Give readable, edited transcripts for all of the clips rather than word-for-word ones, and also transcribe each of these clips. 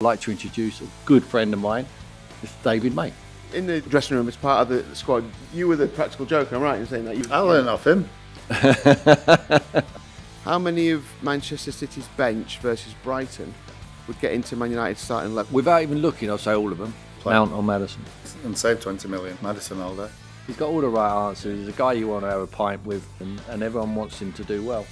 like to introduce a good friend of mine, Mr. David May. In the dressing room, as part of the squad, you were the practical joker, I'm right in saying that? I learned off him. How many of Manchester City's bench versus Brighton would get into Man United's starting 11? Without even looking, I'll say all of them. Mount or Maddison. And save 20 million. Maddison all day. He's got all the right answers. He's a guy you want to have a pint with, and everyone wants him to do well.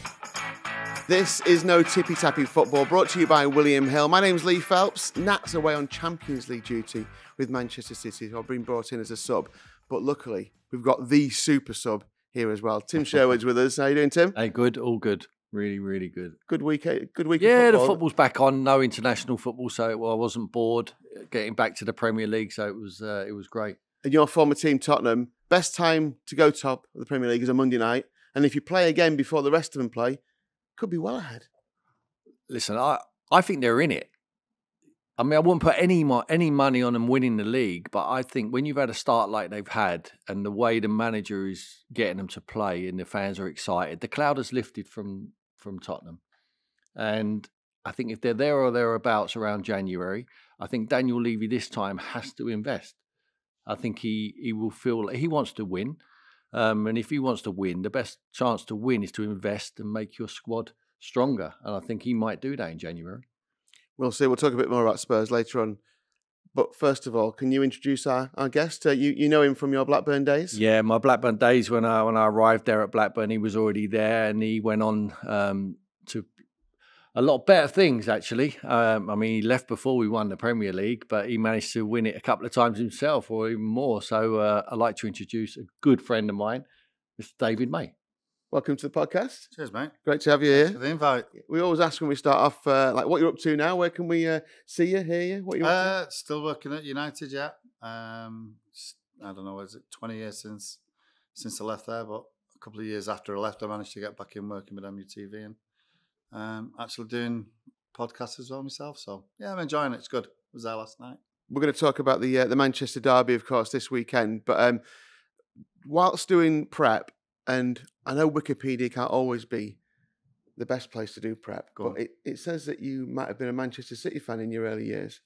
This is No Tippy Tappy Football, brought to you by William Hill. My name's Lee Phelps. Nat's away on Champions League duty with Manchester City, who I've been brought in as a sub. But luckily, we've got the super sub here as well. Tim Sherwood's with us. How you doing, Tim? Hey, good, all good. Really, really good. Good week. Good week. Yeah, of football. the football's back on. No international football, so I wasn't bored getting back to the Premier League. So it was great. And your former team, Tottenham, best time to go top of the Premier League is a Monday night. And if you play again before the rest of them play, could be well ahead. Listen, I think they're in it. I mean, I wouldn't put any money on them winning the league, but I think when you've had a start like they've had and the way the manager is getting them to play and the fans are excited, the cloud has lifted from Tottenham. And I think if they're there or thereabouts around January, I think Daniel Levy this time has to invest. I think he will feel like he wants to win. And if he wants to win, the best chance to win is to invest and make your squad stronger. And I think he might do that in January. We'll see. We'll talk a bit more about Spurs later on. But first of all, can you introduce our guest? You know him from your Blackburn days? Yeah, my Blackburn days when I arrived there at Blackburn, he was already there and he went on to a lot better things, actually. I mean, he left before we won the Premier League, but he managed to win it a couple of times himself or even more. So I'd like to introduce a good friend of mine, Mr. David May. Welcome to the podcast. Cheers, mate. Great to have you here. Thanks for the invite. We always ask when we start off, like, what you're up to now. Where can we see you, hear you? What you're up to? Still working at United, yeah. I don't know, is it 20 years since I left there? But a couple of years after I left, I managed to get back in working with MUTV and actually doing podcasts as well myself. So, yeah, I'm enjoying it. It's good. I was there last night. We're going to talk about the Manchester derby, of course, this weekend. But whilst doing prep, and I know Wikipedia can't always be the best place to do prep, but it says that you might have been a Manchester City fan in your early years.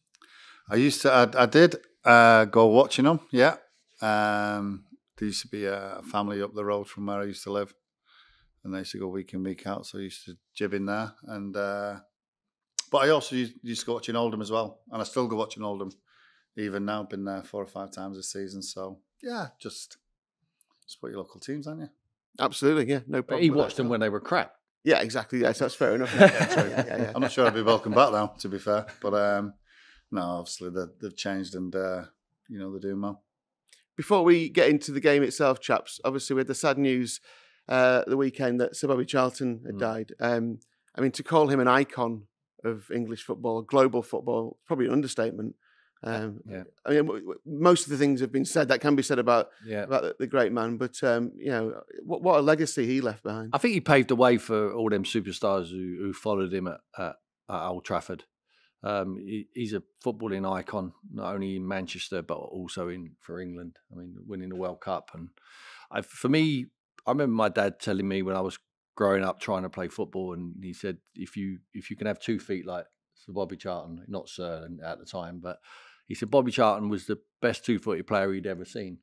I did go watching them, yeah. There used to be a family up the road from where I used to live, and they used to go week in, week out, so I used to jib in there. And but I also used to go watching Oldham as well, and I still go watching Oldham even now. Been there 4 or 5 times this season, so yeah, just support your local teams, aren't you? Absolutely, yeah, no problem. But he watched them when they were crap. Yeah, exactly. Yes, that's fair enough. Yeah. I'm not sure I'd be welcome back now, to be fair. But no, obviously they've changed and they're doing well. Before we get into the game itself, chaps, obviously we had the sad news the weekend that Sir Bobby Charlton had died. I mean, to call him an icon of English football, global football, probably an understatement. I mean, most of the things have been said that can be said about the great man, but what a legacy he left behind. I think he paved the way for all them superstars who followed him at Old Trafford. He's a footballing icon, not only in Manchester but also for England. I mean, winning the World Cup, and for me, I remember my dad telling me when I was growing up trying to play football, and he said, if you can have 2 feet like Sir Bobby Charlton, not Sir at the time, but he said Bobby Charlton was the best 2-footed player he'd ever seen.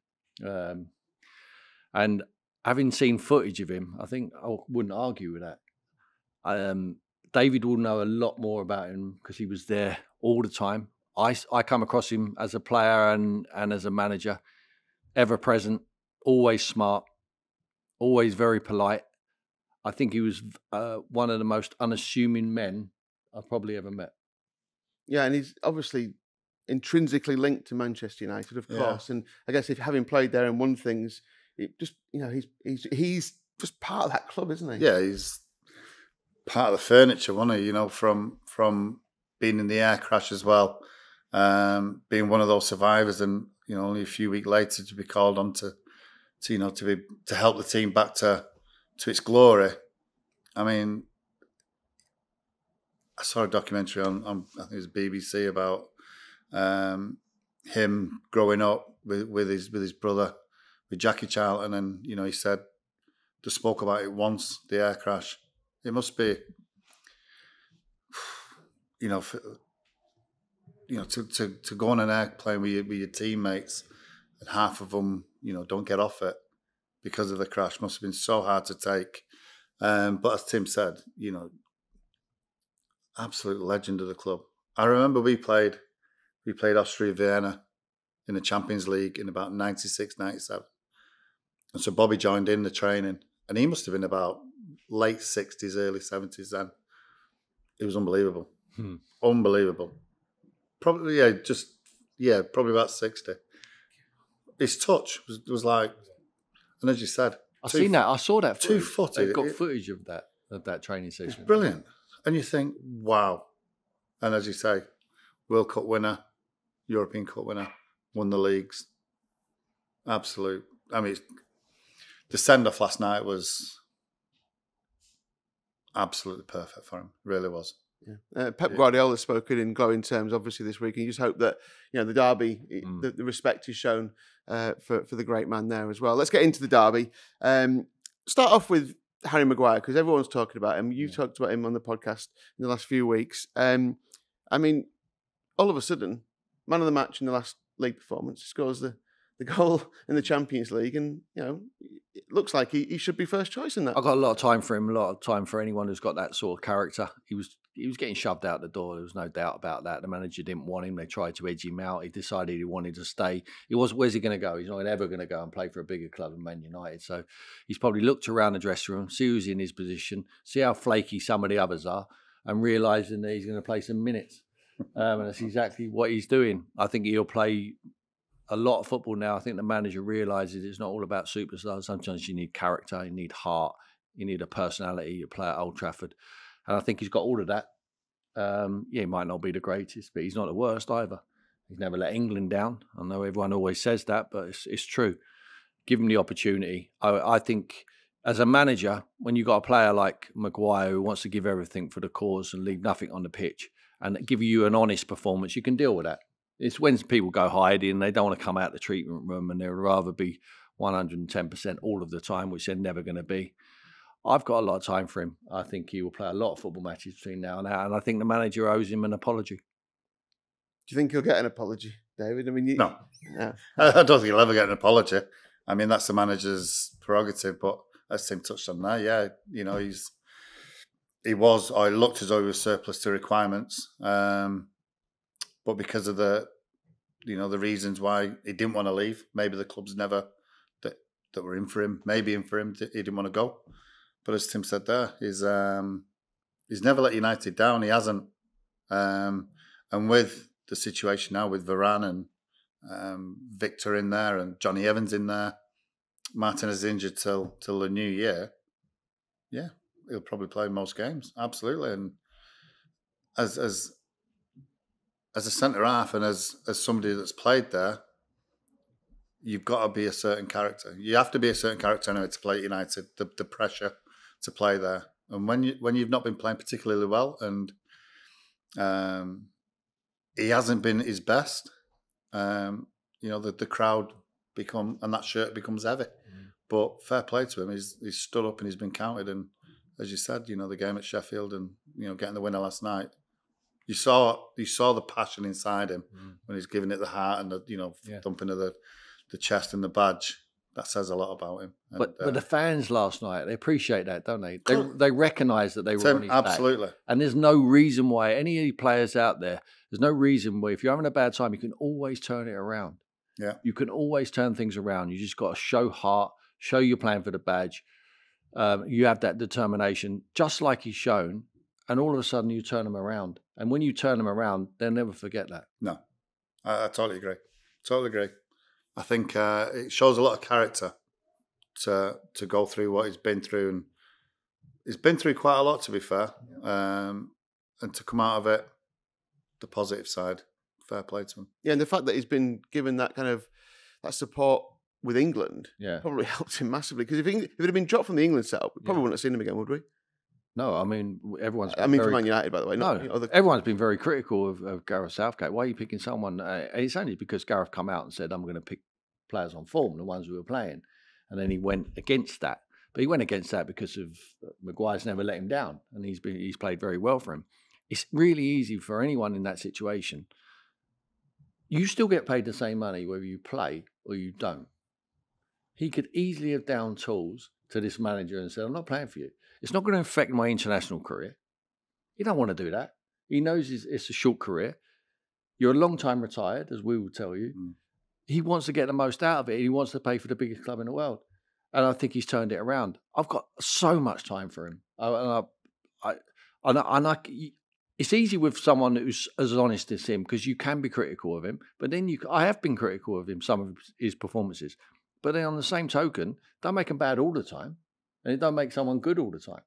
And having seen footage of him, I think I wouldn't argue with that. David will know a lot more about him because he was there all the time. I come across him as a player and as a manager, ever present, always smart, always very polite. I think he was one of the most unassuming men I've probably ever met. Yeah, and he's obviously intrinsically linked to Manchester United, of course. And I guess if having played there and won things, it just he's just part of that club, isn't he? Yeah, he's part of the furniture, wasn't he? From being in the air crash as well, being one of those survivors, and only a few weeks later to be called on to help the team back to its glory. I mean, I saw a documentary on I think it was BBC about him growing up with his brother, with Jackie Charlton, and he said, just spoke about it once, the air crash. It must be, to go on an airplane with your teammates, and half of them, don't get off it because of the crash, must have been so hard to take. But as Tim said, absolute legend of the club. I remember we played Austria Vienna in the Champions League in about 96, 97. And so Bobby joined in the training, and he must have been about late 60s, early 70s then. It was unbelievable. Unbelievable. Probably, probably about 60. His touch was like, and as you said, I saw that. 2-footed. They've got footage of that training session. It's brilliant. And you think, wow. And as you say, World Cup winner, European Cup winner, won the leagues. Absolute. I mean, the send-off last night was absolutely perfect for him. Really was. Yeah. Pep Guardiola spoke in glowing terms, obviously, this week. And you just hope that the derby, the respect is shown for the great man there as well. Let's get into the derby. Start off with Harry Maguire, because everyone's talking about him. You've talked about him on the podcast in the last few weeks. I mean, all of a sudden, man of the match in the last league performance, scores the goal in the Champions League, and it looks like he should be first choice in that. I've got a lot of time for him, a lot of time for anyone who's got that sort of character. He was getting shoved out the door. There was no doubt about that. The manager didn't want him. They tried to edge him out. He decided he wanted to stay. Where's he going to go? He's not ever going to go and play for a bigger club than Man United. So he's probably looked around the dressing room, see who's in his position, see how flaky some of the others are, and realising that he's going to play some minutes. And that's exactly what he's doing. I think he'll play a lot of football now. I think the manager realises it's not all about superstars. Sometimes you need character, you need heart, you need a personality. You play at Old Trafford. And I think he's got all of that. He might not be the greatest, but he's not the worst either. He's never let England down. I know everyone always says that, but it's true. Give him the opportunity. I think as a manager, when you've got a player like Maguire who wants to give everything for the cause and leave nothing on the pitch and give you an honest performance, you can deal with that. It's when people go hiding, they don't want to come out the treatment room and they'd rather be 110% all of the time, which they're never going to be. I've got a lot of time for him. I think he will play a lot of football matches between now and now, and I think the manager owes him an apology. Do you think he'll get an apology, David? I mean, no. I don't think he'll ever get an apology. I mean, that's the manager's prerogative, but as Tim touched on there, he looked as though he was surplus to requirements. But because of the reasons why he didn't want to leave, maybe the clubs never that were in for him, he didn't want to go. But as Tim said there, he's never let United down. He hasn't. And with the situation now with Varane and Victor in there and Johnny Evans in there, Martin is injured till the new year. Yeah, he'll probably play most games. Absolutely. And as a centre half and as somebody that's played there, you've got to be a certain character. You have to be a certain character anyway to play at United. The pressure to play there, and when you've not been playing particularly well, and he hasn't been his best, the crowd and that shirt becomes heavy. But fair play to him. He's stood up and he's been counted. And as you said, the game at Sheffield and getting the winner last night. You saw the passion inside him when he's giving it the heart and the thumping of the chest and the badge. That says a lot about him. And, but the fans last night, they appreciate that, don't they? They recognise that they were on his absolutely back. And there's no reason why any of the players out there, there's no reason why if you're having a bad time, you can always turn it around. Yeah. You can always turn things around. You just got to show heart, show you're playing for the badge. You have that determination, just like he's shown, and all of a sudden you turn them around. And when you turn them around, they'll never forget that. No, I totally agree. Totally agree. I think it shows a lot of character to go through what he's been through, and he's been through quite a lot, to be fair, and to come out of it, the positive side, fair play to him. Yeah, and the fact that he's been given that kind of that support with England probably helped him massively, because if it had been dropped from the England setup, we probably wouldn't have seen him again, would we? No, I mean, everyone's been for Man United, by the way. Everyone's been very critical of Gareth Southgate. Why are you picking someone? It's only because Gareth come out and said, I'm going to pick players on form, the ones who were playing. And then he went against that. But he went against that because of Maguire's never let him down. And he's played very well for him. It's really easy for anyone in that situation You still get paid the same money whether you play or you don't. He could easily have down tools to this manager and said, I'm not playing for you. It's not going to affect my international career. He don't want to do that. He knows it's a short career. You're a long time retired, as we will tell you. He wants to get the most out of it. He wants to pay for the biggest club in the world. And I think he's turned it around. I've got so much time for him. It's easy with someone who's as honest as him because you can be critical of him. But then I have been critical of him, some of his performances. But then on the same token, don't make him bad all the time. And it don't make someone good all the time.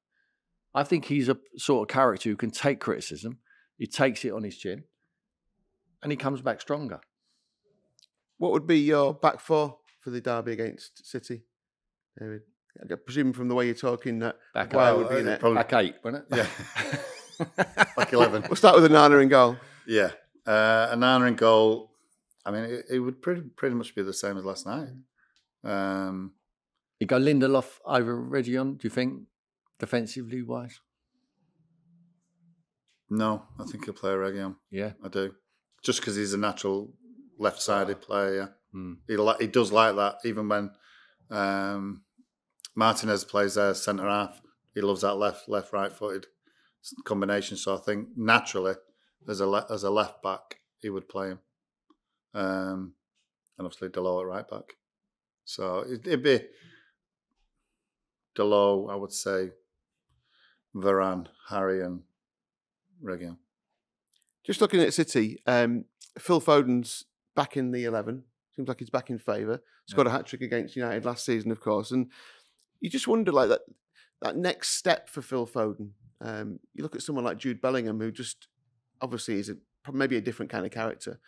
I think he's a sort of character who can take criticism. He takes it on his chin. And he comes back stronger. What would be your back four for the derby against City, David? I presume from the way you're talking that Maguire would be in it. Back 8, wouldn't it? Yeah. Back 11. We'll start with Onana in goal. Yeah. Onana in goal. I mean, it would pretty much be the same as last night. You go Lindelof over Reguilon, do you think, defensively wise? No, I think he'll play Reguilon. Yeah. I do. Just because he's a natural left-sided player. Yeah. He does like that, even when Martinez plays there centre-half. He loves that left, right-footed combination. So I think naturally, as a left-back, he would play him. And obviously Delors at right-back. So it'd be Delors, I would say, Varane, Harry and Reguilon. Just looking at City, Phil Foden's back in the 11. Seems like he's back in favour. Scored a hat-trick against United last season, of course. And you just wonder, like, that next step for Phil Foden. You look at someone like Jude Bellingham, who just obviously is maybe a different kind of character,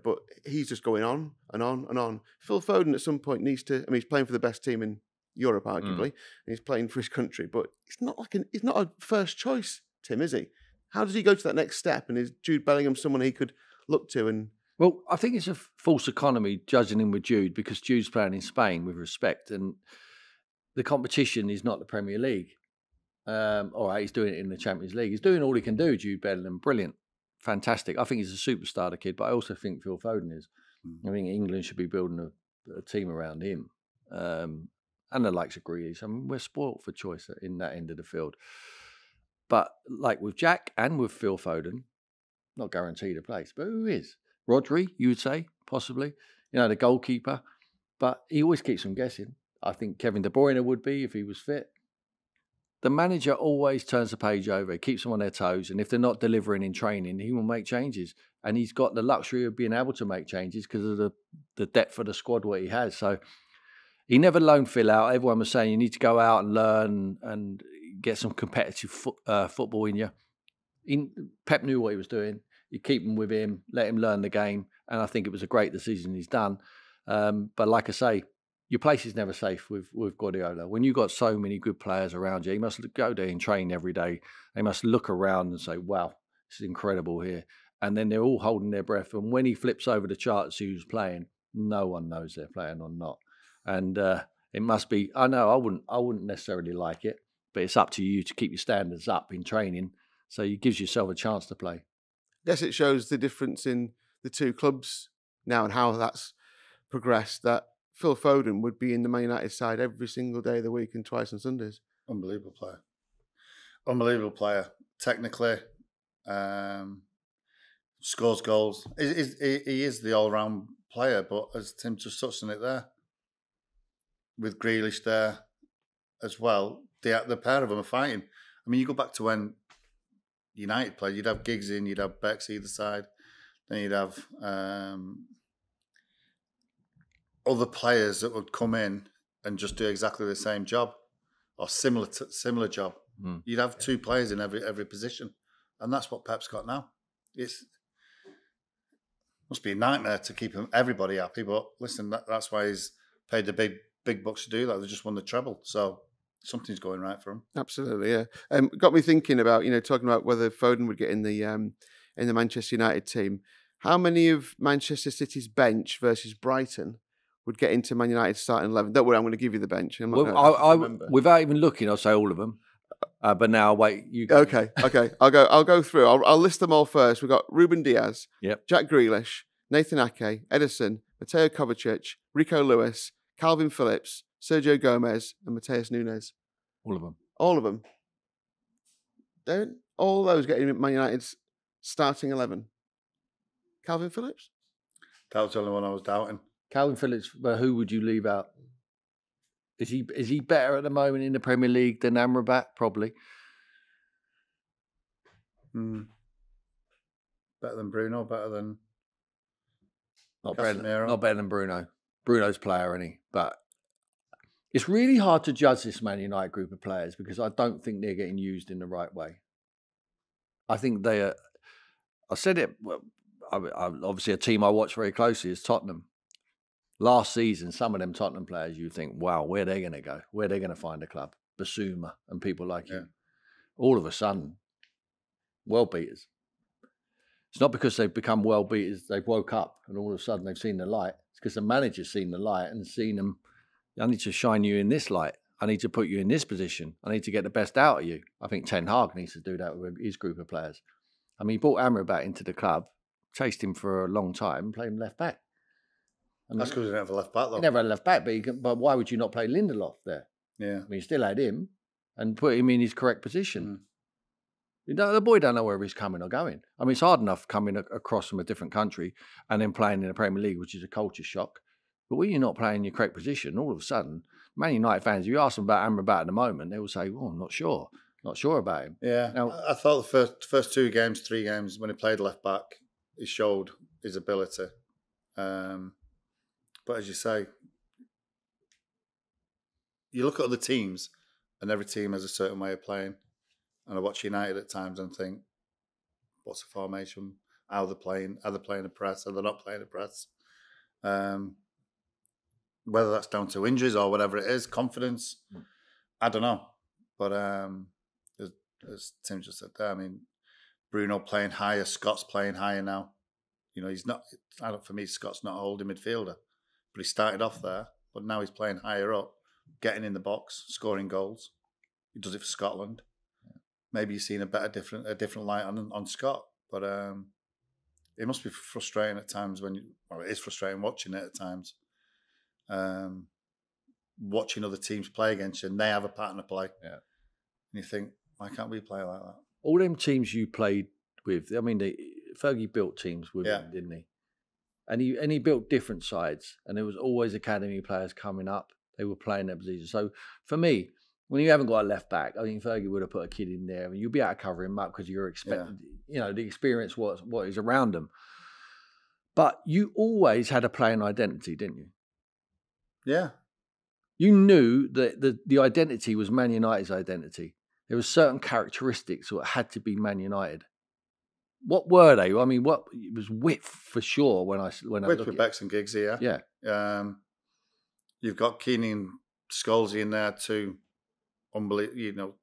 but he's just going on and on and on. Phil Foden at some point needs to, he's playing for the best team in Europe, arguably, and he's playing for his country, but he's not a first choice, Tim, is he? How does he go to that next step? And is Jude Bellingham someone he could look to? And well, I think it's a false economy judging him with Jude because Jude's playing in Spain with respect, and the competition is not the Premier League. All right, he's doing it in the Champions League. He's doing all he can do, Jude Bellingham. Brilliant. Fantastic. I think he's a superstar, the kid, but I also think Phil Foden is. I think England should be building a team around him. And the likes of Grealish. We're spoilt for choice in that end of the field. But like with Jack and with Phil Foden, not guaranteed a place, but who is? Rodri, you would say, possibly. The goalkeeper. But he always keeps them guessing. I think Kevin De Bruyne would be if he was fit. The manager always turns the page over. He keeps them on their toes. And if they're not delivering in training, he will make changes. And he's got the luxury of being able to make changes because of the depth of the squad what he has. So he never loaned Phil out. Everyone was saying you need to go out and learn and get some competitive football in you. Pep knew what he was doing. You keep him with him, let him learn the game. And I think it was a great decision he's done. But like I say, your place is never safe with Guardiola. When you've got so many good players around you, he must go there and train every day. They must look around and say, wow, this is incredible here. And then they're all holding their breath. And when he flips over the chart to see who's playing, no one knows they're playing or not. And it must be, I know I wouldn't necessarily like it, but it's up to you to keep your standards up in training. So it gives yourself a chance to play. I guess it shows the difference in the two clubs now and how that's progressed, that Phil Foden would be in the Man United side every single day of the week and twice on Sundays. Unbelievable player. Unbelievable player. Technically, scores goals. He is the all-round player, but as Tim just touched on it there, with Grealish there as well, the pair of them are fighting. You go back to when United played, you'd have Giggs in, you'd have Becks either side, then you'd have other players that would come in and just do exactly the same job or similar job. You'd have two players in every position, and that's what Pep's got now. Must be a nightmare to keep everybody happy, but listen, that's why he's paid the big bucks to do that. They just won the treble, so something's going right for him. Absolutely, yeah. Got me thinking about talking about whether Foden would get in the Manchester United team. How many of Manchester City's bench versus Brighton would get into Man United starting 11? Don't worry, I'm going to give you the bench. Without even looking, I'll say all of them. But now, wait. Okay. I'll go through. I'll list them all first. We've got Ruben Diaz, yep. Jack Grealish, Nathan Ake, Edison, Mateo Kovacic, Rico Lewis, Calvin Phillips, Sergio Gomez, and Mateus Nunes. All of them. All of them. Don't all those getting Man United's starting 11? Calvin Phillips? That was the only one I was doubting. Calvin Phillips, but who would you leave out? Is he better at the moment in the Premier League than Amrabat? Probably. Better than Bruno, better than Not better than Bruno. Bruno's player, isn't he? But it's really hard to judge this Man United group of players because I don't think they're getting used in the right way. I think they are. I said it. Well, obviously, a team I watch very closely is Tottenham. Last season, some of them Tottenham players, you think, wow, where are they going to go? Where are they going to find a club? Basuma and people like him. All of a sudden, world beaters. It's not because they've become world beaters, they've woke up and all of a sudden they've seen the light. It's because the manager's seen the light and seen them. I need to shine you in this light. I need to put you in this position. I need to get the best out of you. I think Ten Hag needs to do that with his group of players. I mean, he brought Amrabat into the club, chased him for a long time, and played him left back. I mean, that's because he didn't have a left back, though. He never had a left back, but why would you not play Lindelof there? Yeah. I mean, you still had him and put him in his correct position. The boy don't know where he's coming or going. I mean, it's hard enough coming across from a different country and then playing in the Premier League, which is a culture shock. But when you're not playing your correct position, all of a sudden, Man United fans, if you ask them about Amrabat at the moment, they will say, "Oh, I'm not sure about him." Yeah, now, I thought the first 3 games when he played left back, he showed his ability. But as you say, you look at other teams, and every team has a certain way of playing. And I watch United at times and think, what's the formation? How they're playing? Are they playing a press? Are they not playing a press? Whether that's down to injuries or whatever it is, confidence, I don't know. But as Tim just said there, I mean, Bruno playing higher, Scott's playing higher now. You know, he's not. For me, Scott's not a holding midfielder, but he started off there. But now he's playing higher up, getting in the box, scoring goals. He does it for Scotland. Maybe you've seen a different light on Scott, but it must be frustrating at times it is frustrating watching it at times. Watching other teams play against you and they have a pattern of play. Yeah. And you think, why can't we play like that? All them teams you played with, I mean, Fergie built teams with him, didn't he? And he built different sides, and there was always academy players coming up. They were playing their position. So for me, when you haven't got a left back, I think Fergie would have put a kid in there, and you'll be able to cover him up because you're expecting, the experience what is around them. But you always had a playing identity, didn't you? Yeah. You knew that the identity was Man United's identity. There were certain characteristics that had to be Man United. What were they? I mean, it was width for sure. Width with Becks and Giggs here. Yeah. You've got Keane and Scholesy in there too. Unbelievable. You know,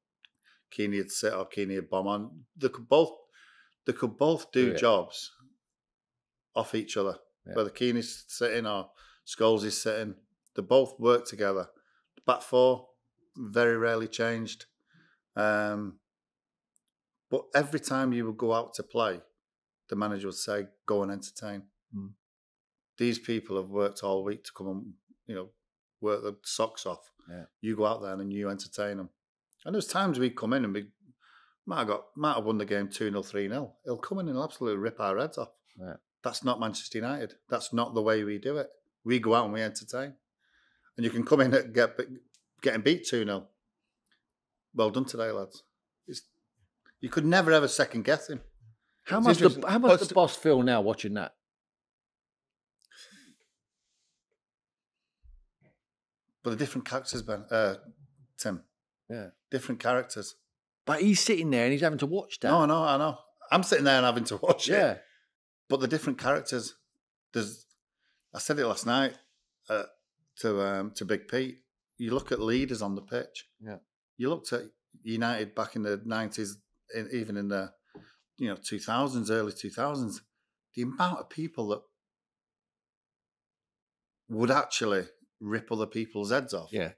Keane would sit or Keane would bomb on. They could both do jobs off each other. Yeah. Whether Keane is sitting or Scholes is sitting, they both work together. The back four very rarely changed. But every time you would go out to play, the manager would say, "Go and entertain." These people have worked all week to come and work their socks off. Yeah. You go out there and you entertain them. And there's times we come in and we might have won the game 2-0, 3-0. He'll come in and absolutely rip our heads off. Yeah. That's not Manchester United. That's not the way we do it. We go out and we entertain. And you can come in and getting beat 2-0. Well done today, lads. You could never ever second guess him. How much the boss feel now watching that? But the different characters, Tim. Yeah. Different characters. But he's sitting there and he's having to watch that. No, I know. I'm sitting there and having to watch it. But the different characters, I said it last night to Big Pete. You look at leaders on the pitch. Yeah. You looked at United back in the 90s, even in the 2000s, early 2000s, the amount of people that would actually rip other people's heads off. Yeah.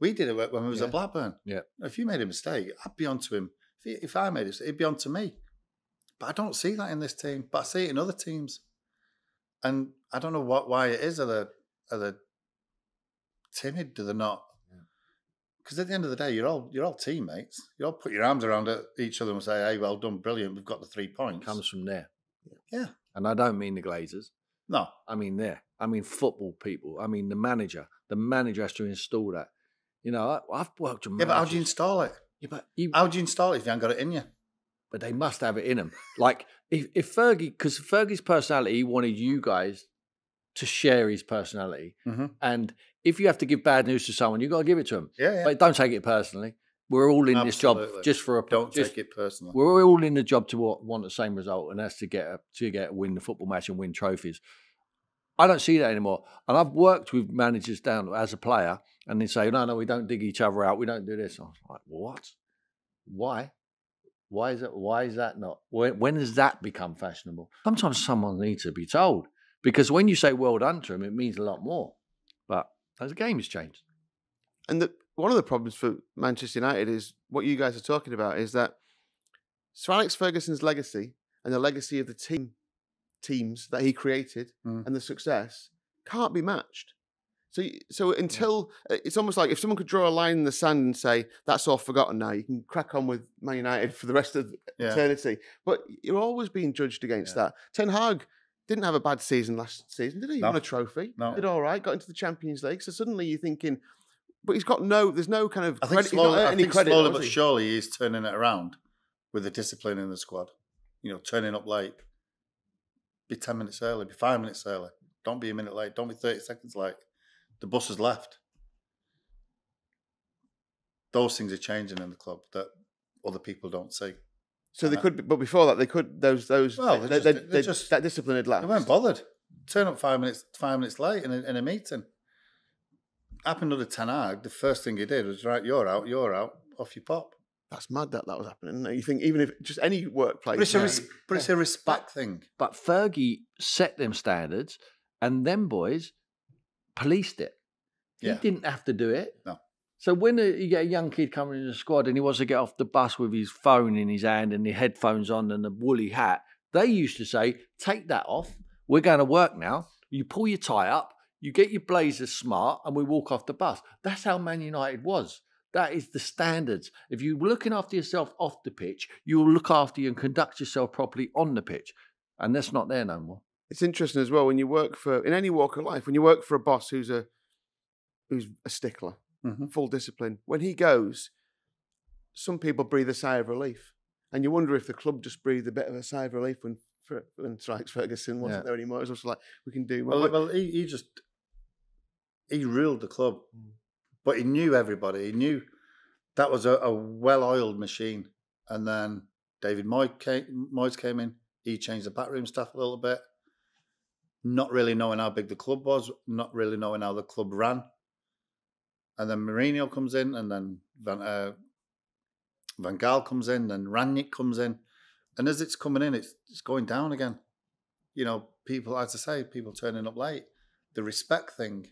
We did it when we was at Blackburn. Yeah. If you made a mistake, I'd be onto him. If I made it, it'd be onto me. But I don't see that in this team. But I see it in other teams. And I don't know why it is. Are they timid? Do they not? Because at the end of the day, you're all teammates. You all put your arms around each other and say, "Hey, well done, brilliant. We've got the 3 points." Comes from there. Yeah. And I don't mean the Glazers. No. I mean there. I mean football people. I mean the manager. The manager has to install that. You know, I've worked with managers. Yeah, but how do you install it? Yeah, but how do you install it if you haven't got it in you? But they must have it in them. Like if Fergie, because Fergie's personality, he wanted you guys to share his personality. Mm-hmm. And if you have to give bad news to someone, you've got to give it to them. Yeah. But don't take it personally. We're all in this job just for a. Don't take it personally. We're all in the job to want the same result, and that's to win the football match and win trophies. I don't see that anymore. And I've worked with managers down as a player, and they say, no, we don't dig each other out. We don't do this. I was like, what? Why? Why is that not? When has that become fashionable? Sometimes someone needs to be told, because when you say well done to him, it means a lot more. But as the game has changed. And one of the problems for Manchester United is what you guys are talking about is that Sir Alex Ferguson's legacy and the legacy of the teams that he created and the success can't be matched. So until it's almost like if someone could draw a line in the sand and say that's all forgotten now, you can crack on with Man United for the rest of eternity. But you're always being judged against that. Ten Hag didn't have a bad season last season, did he? He won a trophy. No. Did all right. Got into the Champions League. So suddenly you're thinking, but there's no kind of I think credit. Slowly but surely he's turning it around with the discipline in the squad. You know, turning up late. Be 10 minutes early. Be 5 minutes early. Don't be a minute late. Don't be 30 seconds late. The bus has left. Those things are changing in the club that other people don't see. So they could be, but before that, they could that discipline had left. They weren't bothered. Turn up 5 minutes late in a meeting. Happened under Ten Hag. The first thing he did was, right, you're out, off you pop. That's mad that was happening. You think even if just any workplace, but it's a respect thing. But Fergie set them standards, and them boys policed it. He didn't have to do it. No. So when you get a young kid coming in the squad and he wants to get off the bus with his phone in his hand and the headphones on and the woolly hat, they used to say, take that off. We're going to work now. You pull your tie up, you get your blazers smart, and we walk off the bus. That's how Man United was. That is the standards. If you're looking after yourself off the pitch, you will look after you and conduct yourself properly on the pitch. And that's not there no more. It's interesting as well when you work in any walk of life, when you work for a boss who's a stickler, full discipline. When he goes, some people breathe a sigh of relief, and you wonder if the club just breathed a bit of a sigh of relief when Sir Alex Ferguson wasn't there anymore. It was also like we can do more. Well, he ruled the club, but he knew everybody. He knew that was a well-oiled machine. And then David Moyes came in. He changed the backroom staff a little bit. Not really knowing how big the club was, not really knowing how the club ran. And then Mourinho comes in, and then Van Gaal comes in, then Rangnick comes in. And as it's coming in, it's going down again. You know, people, as I say, people turning up late. The respect thing.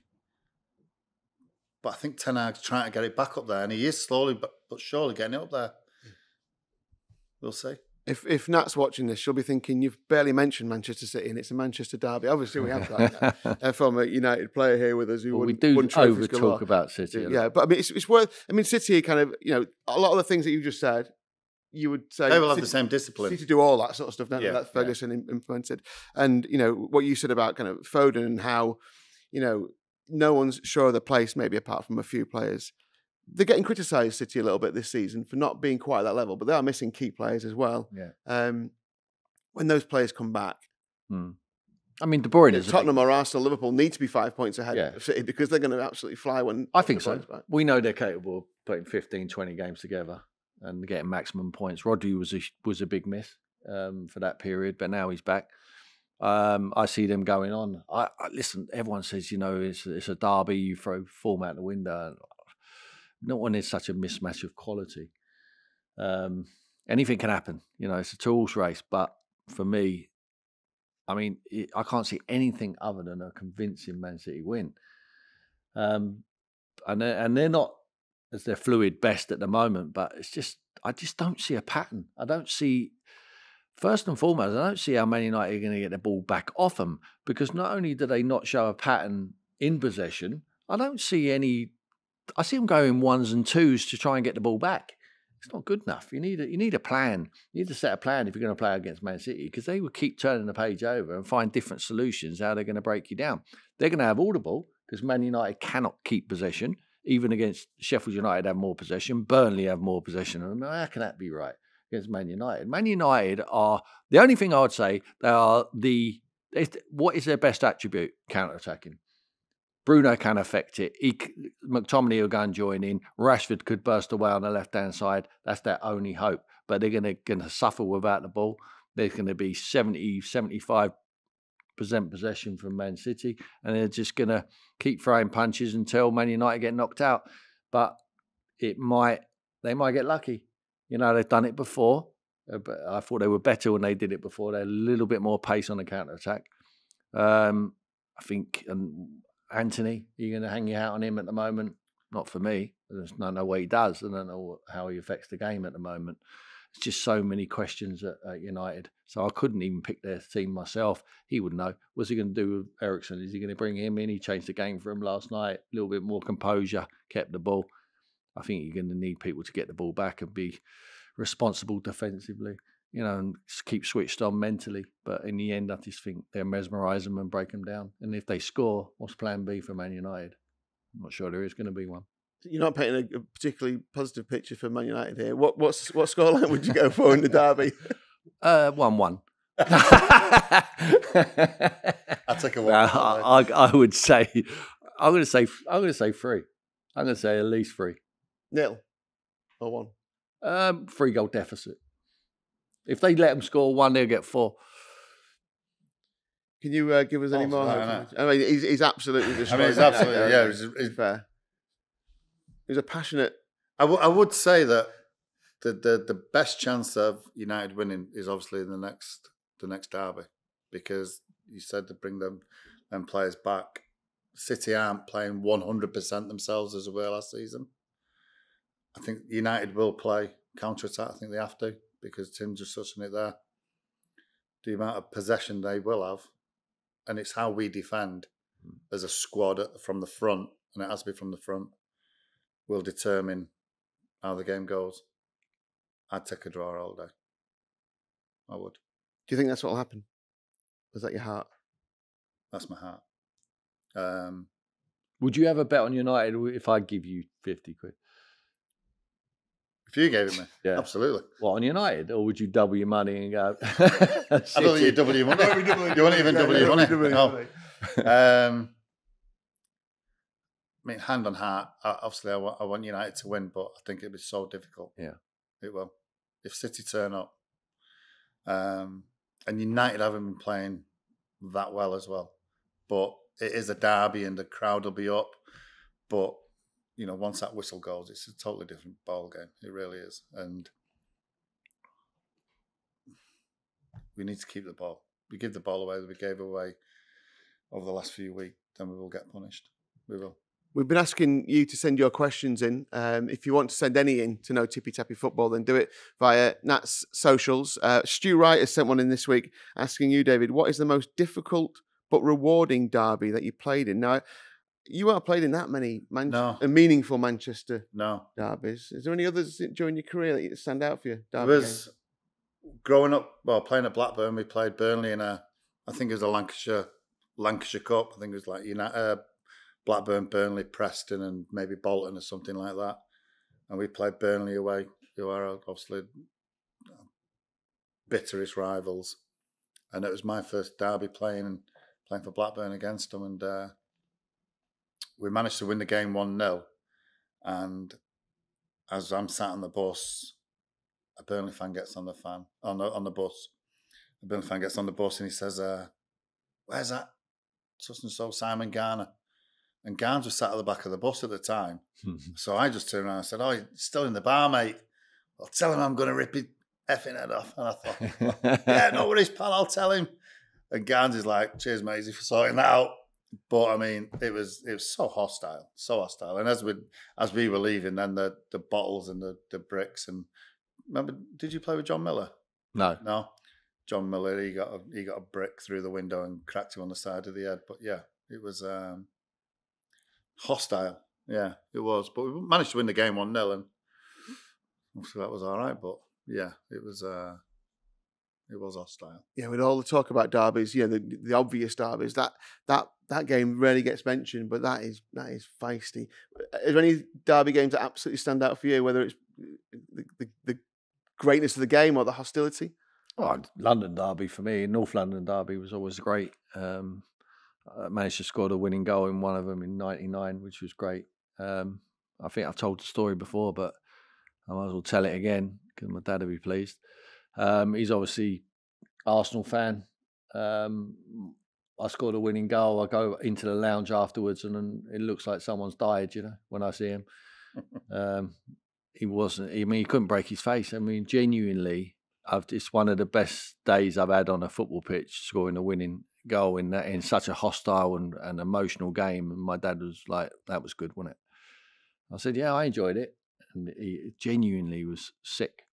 But I think Ten Hag's trying to get it back up there, and he is slowly but surely getting it up there. We'll see. If Nat's watching this, she'll be thinking, you've barely mentioned Manchester City, and it's a Manchester derby. Obviously, we have that from a United player here with us who we do over talk about City. Yeah, but I mean, it's worth. I mean, City kind of, you know, a lot of the things that you just said, you would say they will have the same discipline. City do all that sort of stuff. That Ferguson implemented, and you know what you said about kind of Foden and how, you know, no one's sure of the place, maybe apart from a few players. They're getting criticised, City, a little bit this season for not being quite at that level, but they are missing key players as well. Yeah. When those players come back, I mean, De Bruyne is Tottenham or Arsenal, Liverpool need to be 5 points ahead of City because they're going to absolutely fly when. I think so. Back. We know they're capable of putting 15, 20 games together and getting maximum points. Rodri was a big miss for that period, but now he's back. I see them going on. I listen. Everyone says, you know, it's a derby. You throw form out the window. Not when there's such a mismatch of quality. Anything can happen. You know, it's a tools race. But for me, I mean, I can't see anything other than a convincing Man City win. And they're not as their fluid best at the moment. But it's just, I just don't see a pattern. I don't see First and foremost, I don't see how Man United are going to get the ball back off them, because not only do they not show a pattern in possession, I don't see any. I see them going ones and twos to try and get the ball back. It's not good enough. You need a plan. You need to set a plan if you're going to play against Man City, because they will keep turning the page over and find different solutions how they're going to break you down. They're going to have all the ball, because Man United cannot keep possession. Even against Sheffield United have more possession. Burnley have more possession. I mean, how can that be right against Man United? Man United are, the only thing I would say, they are what is their best attribute? Counter-attacking. Bruno can affect it. McTominay will go and join in. Rashford could burst away on the left-hand side. That's their only hope. But they're going to suffer without the ball. There's going to be 70, 75% possession from Man City, and they're just going to keep throwing punches until Man United get knocked out. But they might get lucky. You know, they've done it before, but I thought they were better when they did it before. They're a little bit more pace on the counter-attack. I think Anthony, you're going to hang your hat on him at the moment? Not for me. I don't know what he does. I don't know how he affects the game at the moment. It's just so many questions at United. So I couldn't even pick their team myself. He would know. What's he going to do with Eriksen? Is he going to bring him in? He changed the game for him last night. A little bit more composure, kept the ball. I think you're going to need people to get the ball back and be responsible defensively, you know, and keep switched on mentally. But in the end, I just think they'll mesmerise them and break them down. And if they score, what's plan B for Man United? I'm not sure there is going to be one. You're not painting a particularly positive picture for Man United here. What scoreline would you go for in the derby? 1-1. I'll take a 1. I would say, I'm going to say 3. I'm going to say at least 3. 0 or 1? 3-goal deficit. If they let them score 1, they'll get 4. Can you give us any more? I mean, he's absolutely destroyed. I mean, he's absolutely, he's fair. He's a passionate. I would say that the best chance of United winning is obviously the next derby, because you said to bring them players back. City aren't playing 100% themselves as we were last season. I think United will play counter-attack. I think they have to, because Tim's just touching it there. The amount of possession they will have, and it's how we defend as a squad from the front, and it has to be from the front, will determine how the game goes. I'd take a draw all day. I would. Do you think that's what will happen? Is that your heart? That's my heart. Would you ever bet on United if I give you 50 quid? If you gave it me, yeah, absolutely. What, on United? Or would you double your money and go? I don't think you double your money. You won't even double your money. No. I mean, hand on heart, obviously I want United to win, but I think it'll be so difficult. Yeah. It will. If City turn up, and United haven't been playing that well as well, but it is a derby and the crowd will be up. But, you know, once that whistle goes, it's a totally different ball game. It really is. And we need to keep the ball. We give the ball away that we gave away over the last few weeks, then we will get punished. We will. We've been asking you to send your questions in. If you want to send any in to No Tippy Tappy Football, then do it via Nat's socials. Stu Wright has sent one in this week asking you, David, what is the most difficult but rewarding derby that you played in? Now, you weren't played in that many meaningful Manchester derbies. Is there any others during your career that stand out for you? Growing up, playing at Blackburn, we played Burnley in I think it was a Lancashire Cup. I think it was like Blackburn, Burnley, Preston, and maybe Bolton or something like that. And we played Burnley away, who are obviously bitterest rivals. And it was my first derby playing for Blackburn against them. And we managed to win the game 1-0. And as I'm sat on the bus, a Burnley fan gets on the bus. A Burnley fan gets on the bus and he says, "Where's that such and so Simon Garner?" And Garnes was sat at the back of the bus at the time. So I just turned around and said, "Oh, he's still in the bar, mate. I'll tell him I'm going to rip his effing head off." And I thought, "Yeah, no worries, pal, I'll tell him." And Garnes is like, "Cheers, matey, for sorting that out." But I mean, it was so hostile. And as we were leaving, then the bottles and the bricks. And remember, did you play with John Miller? No. John Miller, he got a brick through the window and cracked him on the side of the head. But yeah, it was hostile. Yeah, it was. But we managed to win the game 1-0, and obviously that was all right. But yeah, it was hostile. Yeah, with all the talk about derbies, the obvious derbies, that game rarely gets mentioned, but that is feisty. Is there any derby games that absolutely stand out for you, whether it's the greatness of the game or the hostility? Oh, London derby for me. North London derby was always great. I managed to score the winning goal in one of them in '99, which was great. I think I've told the story before, but I might as well tell it again because my dad will be pleased. He's obviously Arsenal fan. I scored a winning goal. I go into the lounge afterwards, and it looks like someone's died. When I see him, he wasn't. I mean, he couldn't break his face. I mean, genuinely, it's one of the best days I've had on a football pitch, scoring a winning goal in such a hostile and emotional game. And my dad was like, "That was good, wasn't it?" I said, "Yeah, I enjoyed it," and he genuinely was sick.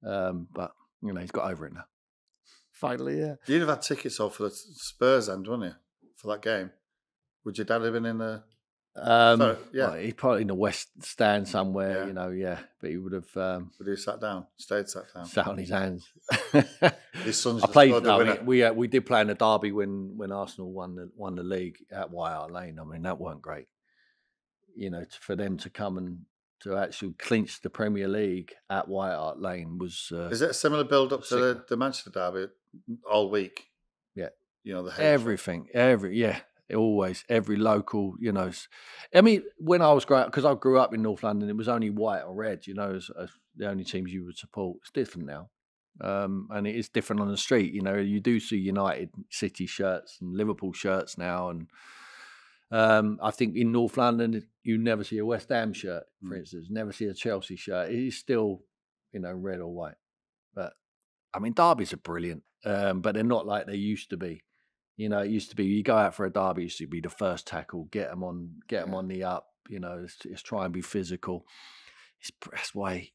But he's got over it now. Finally, yeah. You'd have had tickets off for the Spurs end, wouldn't you, for that game? Would your dad have been in the... Sorry, yeah. Well, he's probably in the West Stand somewhere, but he would have... Would he have sat down? Stayed sat down? Sat on his hands. His son's the winner. We did play in a derby when Arsenal won the league at White Hart Lane. I mean, that weren't great. For them to come and to actually clinch the Premier League at White Hart Lane was... Is it a similar build-up to the Manchester derby all week? Yeah. The everything. Always. Every local, I mean, when I was growing up, because I grew up in North London, it was only white or red, as the only teams you would support. It's different now. And it is different on the street. You do see United City shirts and Liverpool shirts now. And I think in North London, you never see a West Ham shirt, for instance. Never see a Chelsea shirt. It is still, red or white. But, I mean, derbies are brilliant, but they're not like they used to be. It used to be you go out for a derby, it used to be the first tackle, get them on the up. It's try and be physical. That's why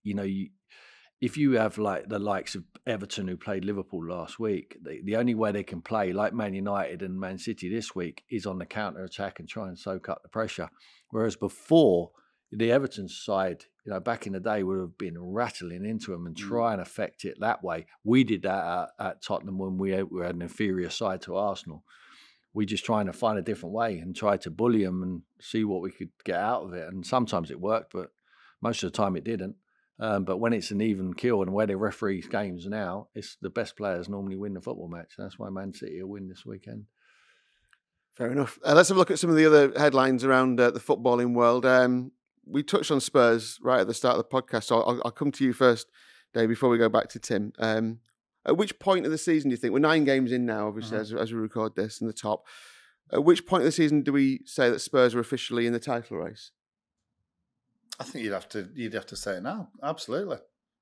if you have like the likes of Everton who played Liverpool last week, the only way they can play like Man United and Man City this week is on the counter attack and try and soak up the pressure. Whereas before, the Everton side, back in the day, would have been rattling into them and try and affect it that way. We did that at Tottenham when we had an inferior side to Arsenal. We just trying to find a different way and try to bully them and see what we could get out of it. And sometimes it worked, but most of the time it didn't. But when it's an even kill and where they referee games now, it's the best players normally win the football match. That's why Man City will win this weekend. Fair enough. Let's have a look at some of the other headlines around the footballing world. We touched on Spurs right at the start of the podcast, so I'll come to you first, Dave, before we go back to Tim. At which point of the season do you think, we're 9 games in now, obviously, as we record this in the top, at which point of the season do we say that Spurs are officially in the title race? I think you'd have to say it now. Absolutely.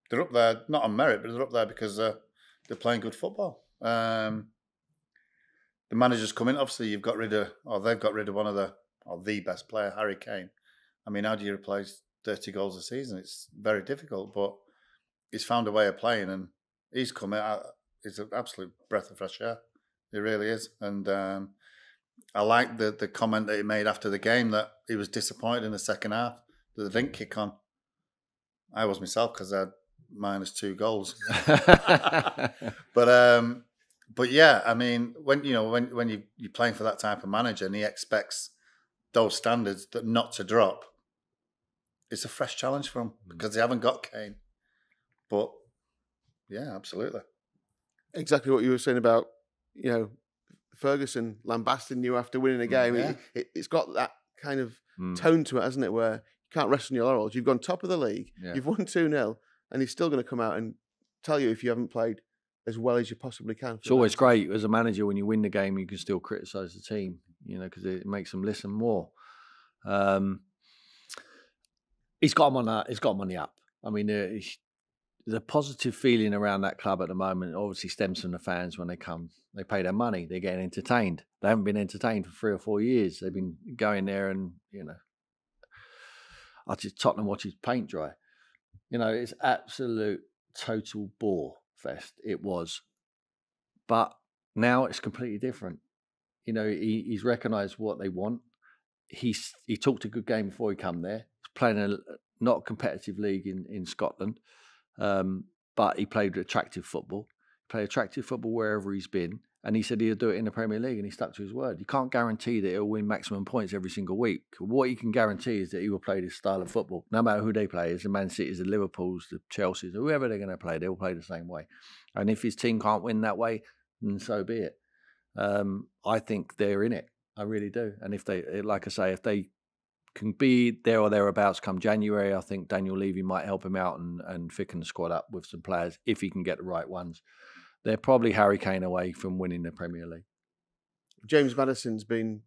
They're up there, not on merit, but they're up there because they're playing good football. The manager's come in. Obviously, they've got rid of one of the best player, Harry Kane. I mean, how do you replace 30 goals a season? It's very difficult, but he's found a way of playing, and he's come out. He's an absolute breath of fresh air. He really is. And I like the comment that he made after the game that he was disappointed in the second half that they didn't kick on. I was myself because I had -2 goals. But yeah, I mean, when you're playing for that type of manager and he expects those standards that not to drop, it's a fresh challenge for him because they haven't got Kane. But yeah, absolutely. Exactly what you were saying about, Ferguson lambasting you after winning a game. Yeah. It's got that kind of tone to it, hasn't it? Where you can't rest on your laurels. You've gone top of the league. Yeah. You've won 2-0, and he's still going to come out and tell you if you haven't played as well as you possibly can. It's always great as a manager when you win the game, you can still criticise the team, because it makes them listen more. He's got them on the up. I mean, the positive feeling around that club at the moment obviously stems from the fans when they come. They pay their money. They're getting entertained. They haven't been entertained for 3 or 4 years. They've been going there and, Tottenham watches paint dry. It's absolute total bore fest. It was. But now it's completely different. You know, he's recognised what they want. He talked a good game before he come there. He's playing a not competitive league in Scotland, but he played attractive football. He played attractive football wherever he's been. And he said he'll do it in the Premier League, and he stuck to his word. You can't guarantee that he'll win maximum points every single week. What you can guarantee is that he will play this style of football, no matter who they play. It's the Man Cities, the Liverpools, the Chelseas, whoever they're going to play, they'll play the same way. And if his team can't win that way, then so be it. I think they're in it. I really do. And if they, like I say, if they can be there or thereabouts come January, I think Daniel Levy might help him out and thicken the squad up with some players if he can get the right ones. They're probably Harry Kane away from winning the Premier League. James Maddison's been.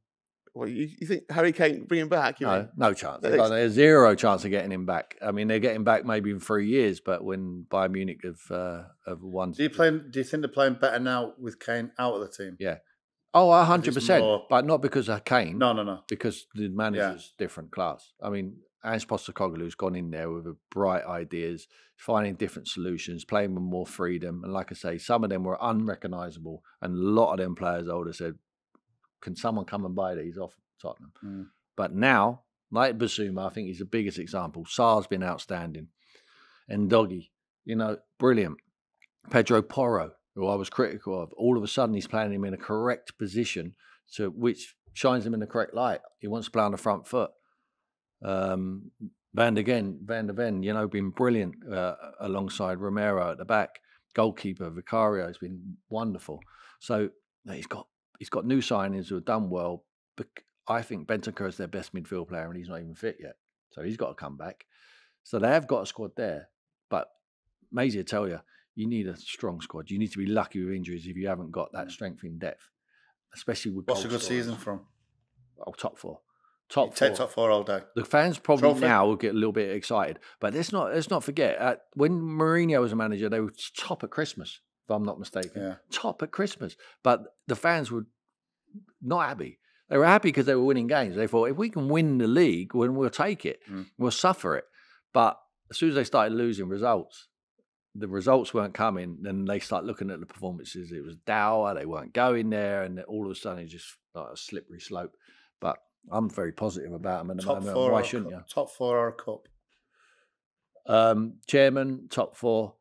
Well, you think Harry Kane bring him back? No chance. There's zero chance of getting him back. I mean, they're getting back maybe in 3 years, but when Bayern Munich have won. Do you think they're playing better now with Kane out of the team? Yeah. Oh, 100%. But not because of Kane. No. Because the manager's different class. I mean, Ange Postecoglou's gone in there with bright ideas, finding different solutions, playing with more freedom. And like I say, some of them were unrecognisable. And a lot of them players, I would have said, can someone come and buy these off Tottenham? Mm. But now, like Basuma, I think he's the biggest example. Sarr's been outstanding. And Doggy, brilliant. Pedro Porro, who I was critical of, all of a sudden he's playing him in a correct position, which shines him in the correct light. He wants to play on the front foot. Van der Ven, been brilliant alongside Romero at the back. Goalkeeper Vicario has been wonderful. So he's got new signings who have done well. But I think Bentancur is their best midfield player, and he's not even fit yet. So he's got to come back. So they have got a squad there. But Maisie will tell you, you need a strong squad. You need to be lucky with injuries if you haven't got that strength in depth, especially with. What's a good season from? Oh, top four. Take top four all day. The fans probably now will get a little bit excited, but let's not forget when Mourinho was a manager, they were top at Christmas, if I'm not mistaken. Yeah. Top at Christmas, but the fans were not happy. They were happy because they were winning games. They thought if we can win the league, we'll take it. We'll suffer it. But as soon as they started losing results, the results weren't coming. Then they start looking at the performances. It was dour. They weren't going there, and all of a sudden it's just like a slippery slope. But I'm very positive about them at the moment. Why shouldn't you? Top four or cup? Chairman, top four,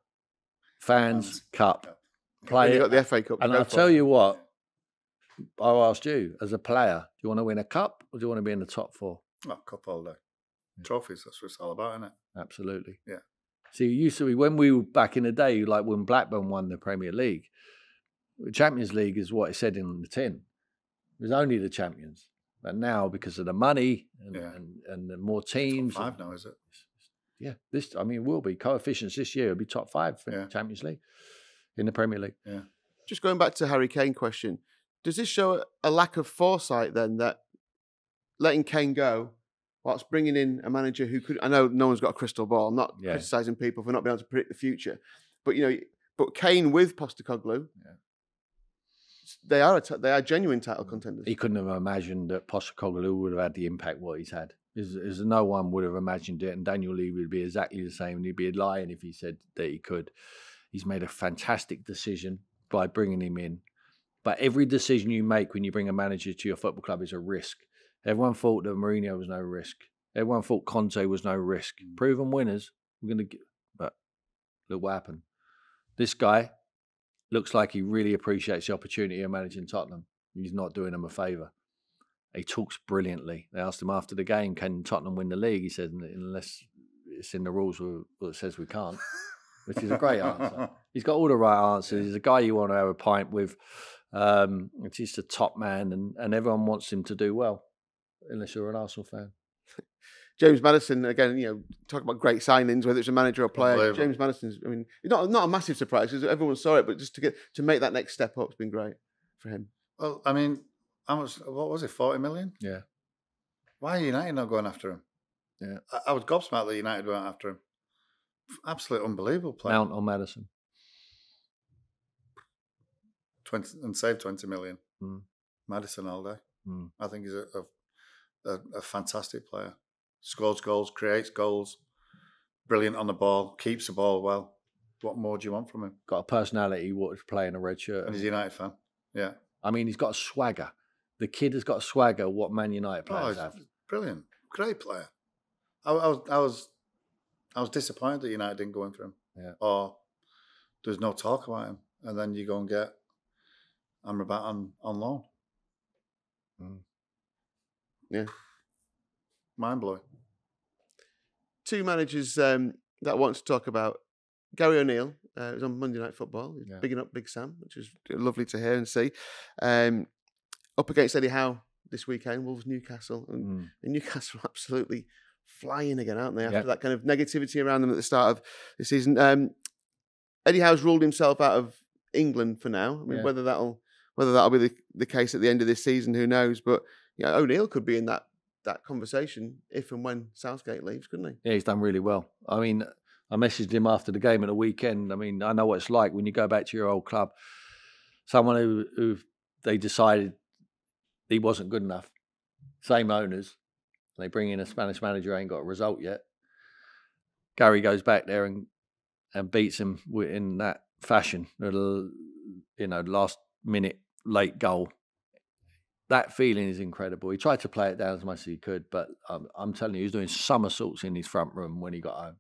fans, cup. Play. You got the FA Cup. And I'll tell you what, I asked you, as a player, do you want to win a cup or do you want to be in the top four? Oh, cup all day. Trophies, that's what it's all about, isn't it? Absolutely. Yeah. See, it used to be, when we were back in the day, like when Blackburn won the Premier League, the Champions League is what it said in the tin. It was only the champions. But now, because of the money and the more teams. Top 5 now, is it? Yeah. It will be. Coefficients this year will be top 5 for the Champions League, in the Premier League. Yeah. Just going back to Harry Kane question, does this show a lack of foresight then, that letting Kane go whilst bringing in a manager who could, I know no one's got a crystal ball, I'm not criticising people for not being able to predict the future, but but Kane with Postecoglou, they are genuine title contenders. He couldn't have imagined that Postecoglou would have had the impact what he's had. No one would have imagined it, and Daniel Levy would be exactly the same, and he'd be lying if he said that he could. He's made a fantastic decision by bringing him in. But every decision you make when you bring a manager to your football club is a risk. Everyone thought that Mourinho was no risk. Everyone thought Conte was no risk. Proven winners, but look what happened. This guy looks like he really appreciates the opportunity of managing Tottenham. He's not doing them a favour. He talks brilliantly. They asked him after the game, can Tottenham win the league? He said, unless it's in the rules that says we can't, which is a great answer. He's got all the right answers. He's a guy you want to have a pint with. He's a top man, and everyone wants him to do well, unless you're an Arsenal fan. James Maddison, again, talk about great signings, whether it's a manager or player. James Maddison's, not a massive surprise because everyone saw it, but just to make that next step up has been great for him. Well, how much? What was it? 40 million? Yeah. Why are United not going after him? Yeah. I was gobsmacked that United went after him. Absolute unbelievable player. Mount or Maddison. 20 and save 20 million. Maddison all day. I think he's a fantastic player. Scores goals, creates goals, brilliant on the ball, keeps the ball well. What more do you want from him? Got a personality, what to play in a red shirt. And he's a United fan. Yeah. I mean, he's got a swagger. The kid has got a swagger, what Man United players have. Brilliant. Great player. I was disappointed that United didn't go in for him. Yeah. Or there's no talk about him. And then you go and get Amrabat on loan. Mm. Yeah. Mind blowing. Two managers that I want to talk about. Gary O'Neill was on Monday Night Football. He's bigging up Big Sam, which was lovely to hear and see. Up against Eddie Howe this weekend, Wolves Newcastle. And Newcastle are absolutely flying again, aren't they? After that kind of negativity around them at the start of the season. Eddie Howe's ruled himself out of England for now. I mean, whether that'll be the case at the end of this season, who knows? But O'Neill could be in that conversation if and when Southgate leaves, couldn't he? Yeah, he's done really well. I mean, I messaged him after the game at the weekend. I mean, I know what it's like when you go back to your old club. Someone who they decided he wasn't good enough. Same owners. They bring in a Spanish manager who ain't got a result yet. Gary goes back there and beats him in that fashion. Last minute late goal. That feeling is incredible. He tried to play it down as much as he could, but I'm telling you, he was doing somersaults in his front room when he got home.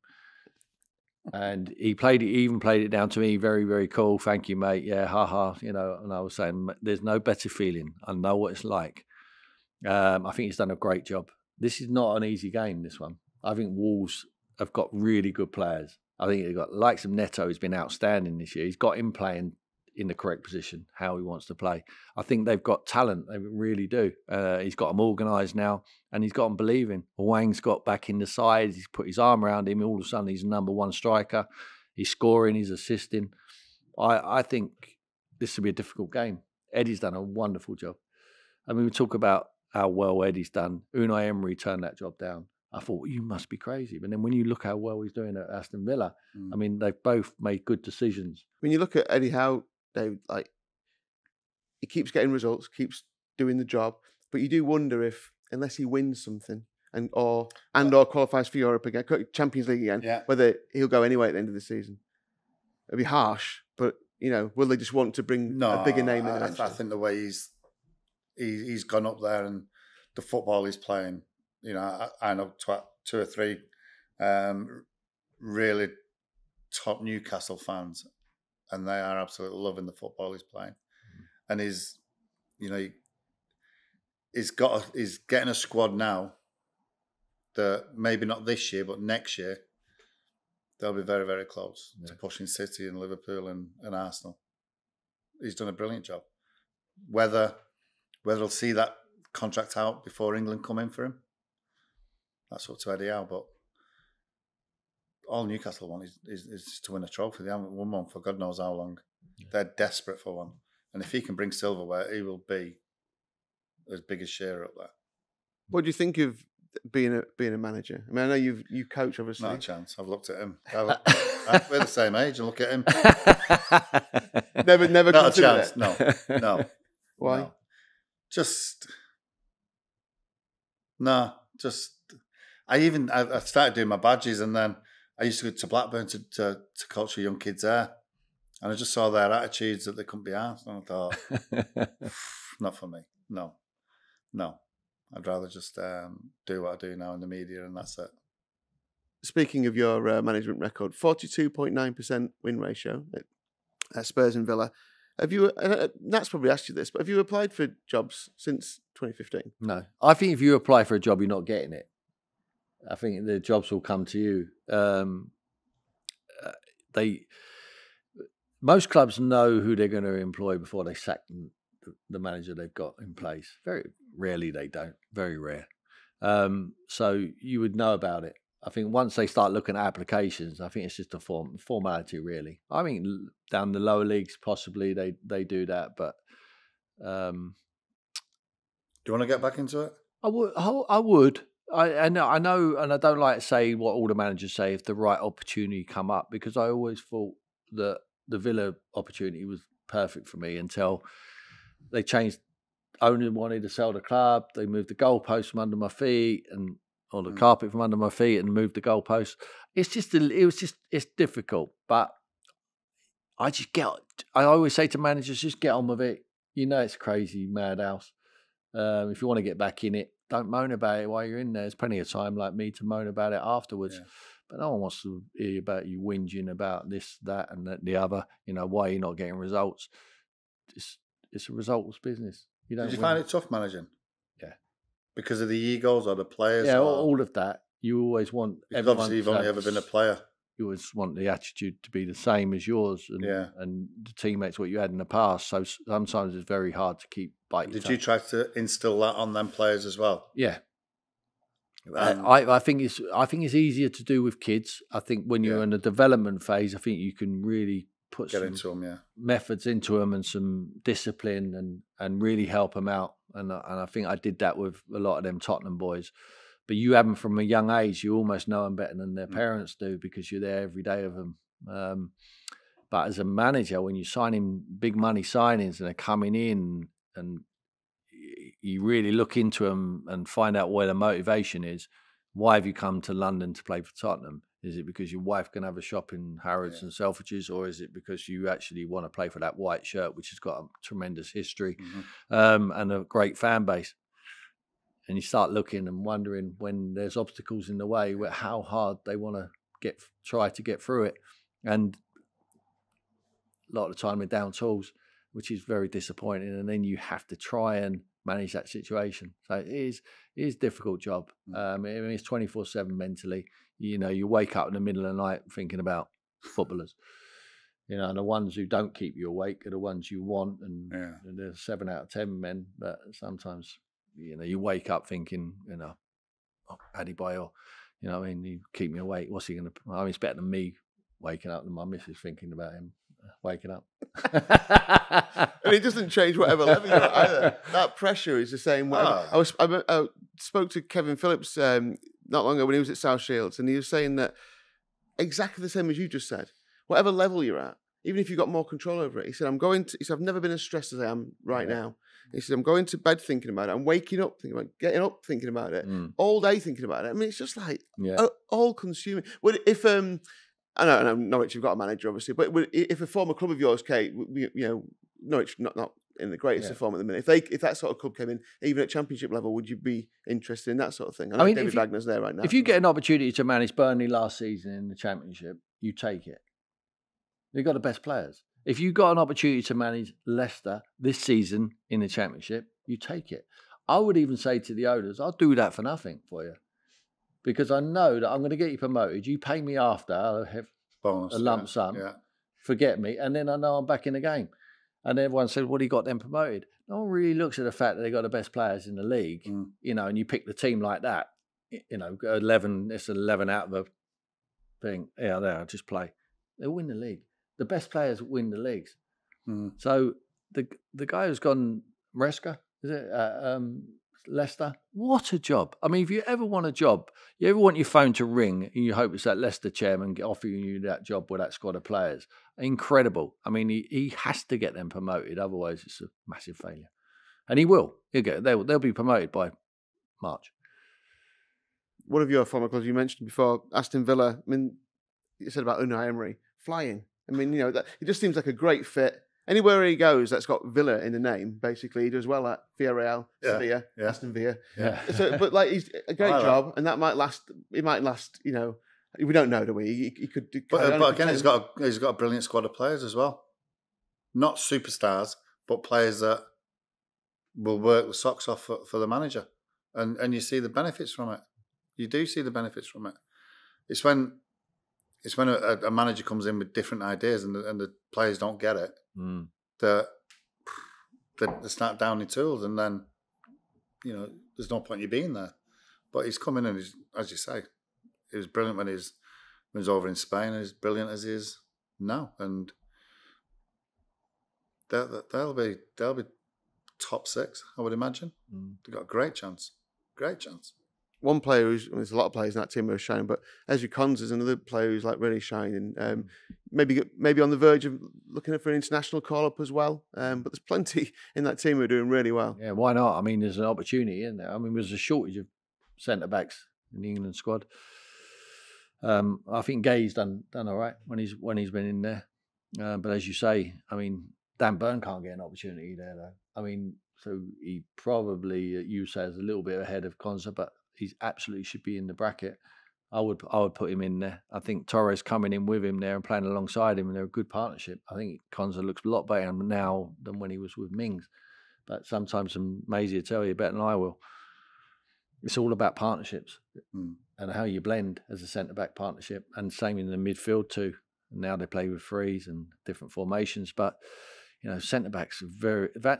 And he even played it down to me, very, very cool. Thank you, mate. Yeah, haha. And I was saying, there's no better feeling. I know what it's like. I think he's done a great job. This is not an easy game, this one. I think Wolves have got really good players. I think they've got likes of Neto, who's been outstanding this year. He's got him playing in the correct position, how he wants to play. I think they've got talent. They really do. He's got them organised now, and he's got them believing. Wang's got back in the side. He's put his arm around him. All of a sudden, he's number one striker. He's scoring. He's assisting. I think this will be a difficult game. Eddie's done a wonderful job. I mean, we talk about how well Eddie's done. Unai Emery turned that job down. I thought, you must be crazy. But then when you look how well he's doing at Aston Villa, I mean, they've both made good decisions. When you look at Eddie Howe, David, he keeps getting results, keeps doing the job, but you do wonder if, unless he wins something or qualifies for Europe again, Champions League again, whether he'll go anyway at the end of the season. It'll be harsh, but will they just want to bring a bigger name in? I think the way he's gone up there and the football he's playing, I know two or three really top Newcastle fans. And they are absolutely loving the football he's playing, and he's getting a squad now that maybe not this year, but next year they'll be very, very close to pushing City and Liverpool and Arsenal. He's done a brilliant job. Whether he'll see that contract out before England come in for him, that's up to Eddie Howe, but. All Newcastle want is to win a trophy. They haven't won one for God knows how long. Yeah. They're desperate for one. And if he can bring silverware, he will be as big as Shearer up there. What do you think of being a manager? I mean, I know you coach, obviously. Not a chance. I've looked at him. We're the same age. And look at him. never. Not a chance. It. No. Why? No. Just. I started doing my badges, and then I used to go to Blackburn to coach the young kids there, and I just saw their attitudes that they couldn't be asked, and I thought, not for me. No. I'd rather just do what I do now in the media, and that's it. Speaking of your management record, 42.9% win ratio at Spurs and Villa. Have you? Nat's probably asked you this, but have you applied for jobs since 2015? No, I think if you apply for a job, you're not getting it. I think the jobs will come to you. Most clubs know who they're going to employ before they sack the manager they've got in place. Very rarely they don't. Very rare. So you would know about it. I think once they start looking at applications, I think it's just a formality, really. I mean, down the lower leagues, possibly they do that, but do you want to get back into it? I would. I know, and I don't like to say what all the managers say if the right opportunity come up, because I always thought that the Villa opportunity was perfect for me until they changed. Owner wanted to sell the club. They moved the goalpost from under my feet or the carpet from under my feet and moved the goalpost. It's difficult, but I always say to managers, just get on with it. You know, it's a crazy madhouse. If you want to get back in it, don't moan about it while you're in there. There's plenty of time like me to moan about it afterwards. Yeah. But no one wants to hear about you whinging about this, that, and the other. You know, why you're not getting results. It's a results business. Did you find it tough managing? Yeah. Because of the egos or the players? Yeah, all of that. You always want everyone. Obviously, you've only ever been a player. You always want the attitude to be the same as yours and the teammates what you had in the past. So sometimes it's very hard to keep biting. Did you try to instill that on them players as well? Yeah. I think it's easier to do with kids. I think when you're in the development phase, I think you can really put some methods into them and some discipline and really help them out. And I think I did that with a lot of them Tottenham boys. But you have them from a young age. You almost know them better than their parents do because you're there every day of them. But as a manager, when you sign in big money signings and they're coming in and you really look into them and find out where the motivation is, why have you come to London to play for Tottenham? Is it because your wife can have a shop in Harrods and Selfridges, or is it because you actually want to play for that white shirt, which has got a tremendous history and a great fan base? And you start looking and wondering when there's obstacles in the way, how hard they want to try to get through it. And a lot of the time they're down tools, which is very disappointing. And then you have to try and manage that situation. So it is a difficult job. I mean, it's 24/7 mentally. You know, you wake up in the middle of the night thinking about footballers. You know, and the ones who don't keep you awake are the ones you want. And there's 7 out of 10 men, but sometimes, you know, you wake up thinking, you know, Paddy Boyle, you know what I mean? You keep me awake. What's he going to... I mean, it's better than me waking up than my missus thinking about him waking up. And it doesn't change whatever level you're at either. That pressure is the same. I spoke to Kevin Phillips not long ago when he was at South Shields, and he was saying that exactly the same as you just said. Whatever level you're at, even if you've got more control over it, he said, I've never been as stressed as I am right now. He said, I'm going to bed thinking about it. I'm waking up thinking about it, getting up thinking about it, all day thinking about it. I mean, it's just like all consuming. Well, if I know Norwich, you've got a manager, obviously, but if a former club of yours, Kate, you know, Norwich not in the greatest of form at the minute. If that sort of club came in, even at Championship level, would you be interested in that sort of thing? I mean, David Wagner's there right now. If you get an opportunity to manage Burnley last season in the Championship, you take it. They've got the best players. If you got an opportunity to manage Leicester this season in the Championship, you take it. I would even say to the owners, I'll do that for nothing for you. Because I know that I'm going to get you promoted. You pay me after, I'll have bonus, a lump sum, forget me, and then I know I'm back in the game. And everyone said, what do you got them promoted? No one really looks at the fact that they got the best players in the league, you know, and you pick the team like that, you know, 11, it's 11 out of a thing. Yeah, there, I'll just play. They'll win the league. The best players win the leagues. So the guy who's gone, Maresca, is it? Leicester, what a job. I mean, if you ever want a job, you ever want your phone to ring and you hope it's that Leicester chairman offering you that job with that squad of players, incredible. I mean, he has to get them promoted, otherwise it's a massive failure. And he will. They'll be promoted by March. One of your former clubs you mentioned before, Aston Villa, I mean, you said about Unai Emery, flying. I mean, you know, it just seems like a great fit. Anywhere he goes that's got Villa in the name, basically, he does well at Villarreal, Sevilla, Aston Villa. Yeah. So, but like, he's a great job, and that might last. It might last. You know, we don't know, do we? He could. But again, he's got a brilliant squad of players as well. Not superstars, but players that will work the socks off for the manager, and you see the benefits from it. You do see the benefits from it. It's when a manager comes in with different ideas and the players don't get it, that they start downing tools, and then, you know, there's no point in you being there. But he's come in and, as you say, he was brilliant when he was over in Spain, and he's brilliant as he is now. And they'll be top 6, I would imagine. They've got a great chance. Great chance. One player there's a lot of players in that team who are shining, but Ezri Konsa is another player who's like really shining. Maybe on the verge of looking for an international call up as well. But there's plenty in that team who are doing really well. Yeah, why not? I mean, there's an opportunity, isn't there? I mean, there's a shortage of centre backs in the England squad. I think Gay's done all right when he's been in there. But as you say, I mean, Dan Burn can't get an opportunity there, though. I mean, so he probably, you say, is a little bit ahead of Konsa, but he absolutely should be in the bracket. I would put him in there. I think Torres coming in with him there and playing alongside him, and they're a good partnership. I think Konsa looks a lot better now than when he was with Mings. But sometimes Maisie will tell you better than I will. It's all about partnerships and how you blend as a centre-back partnership, and same in the midfield too. Now they play with threes and different formations, but centre-backs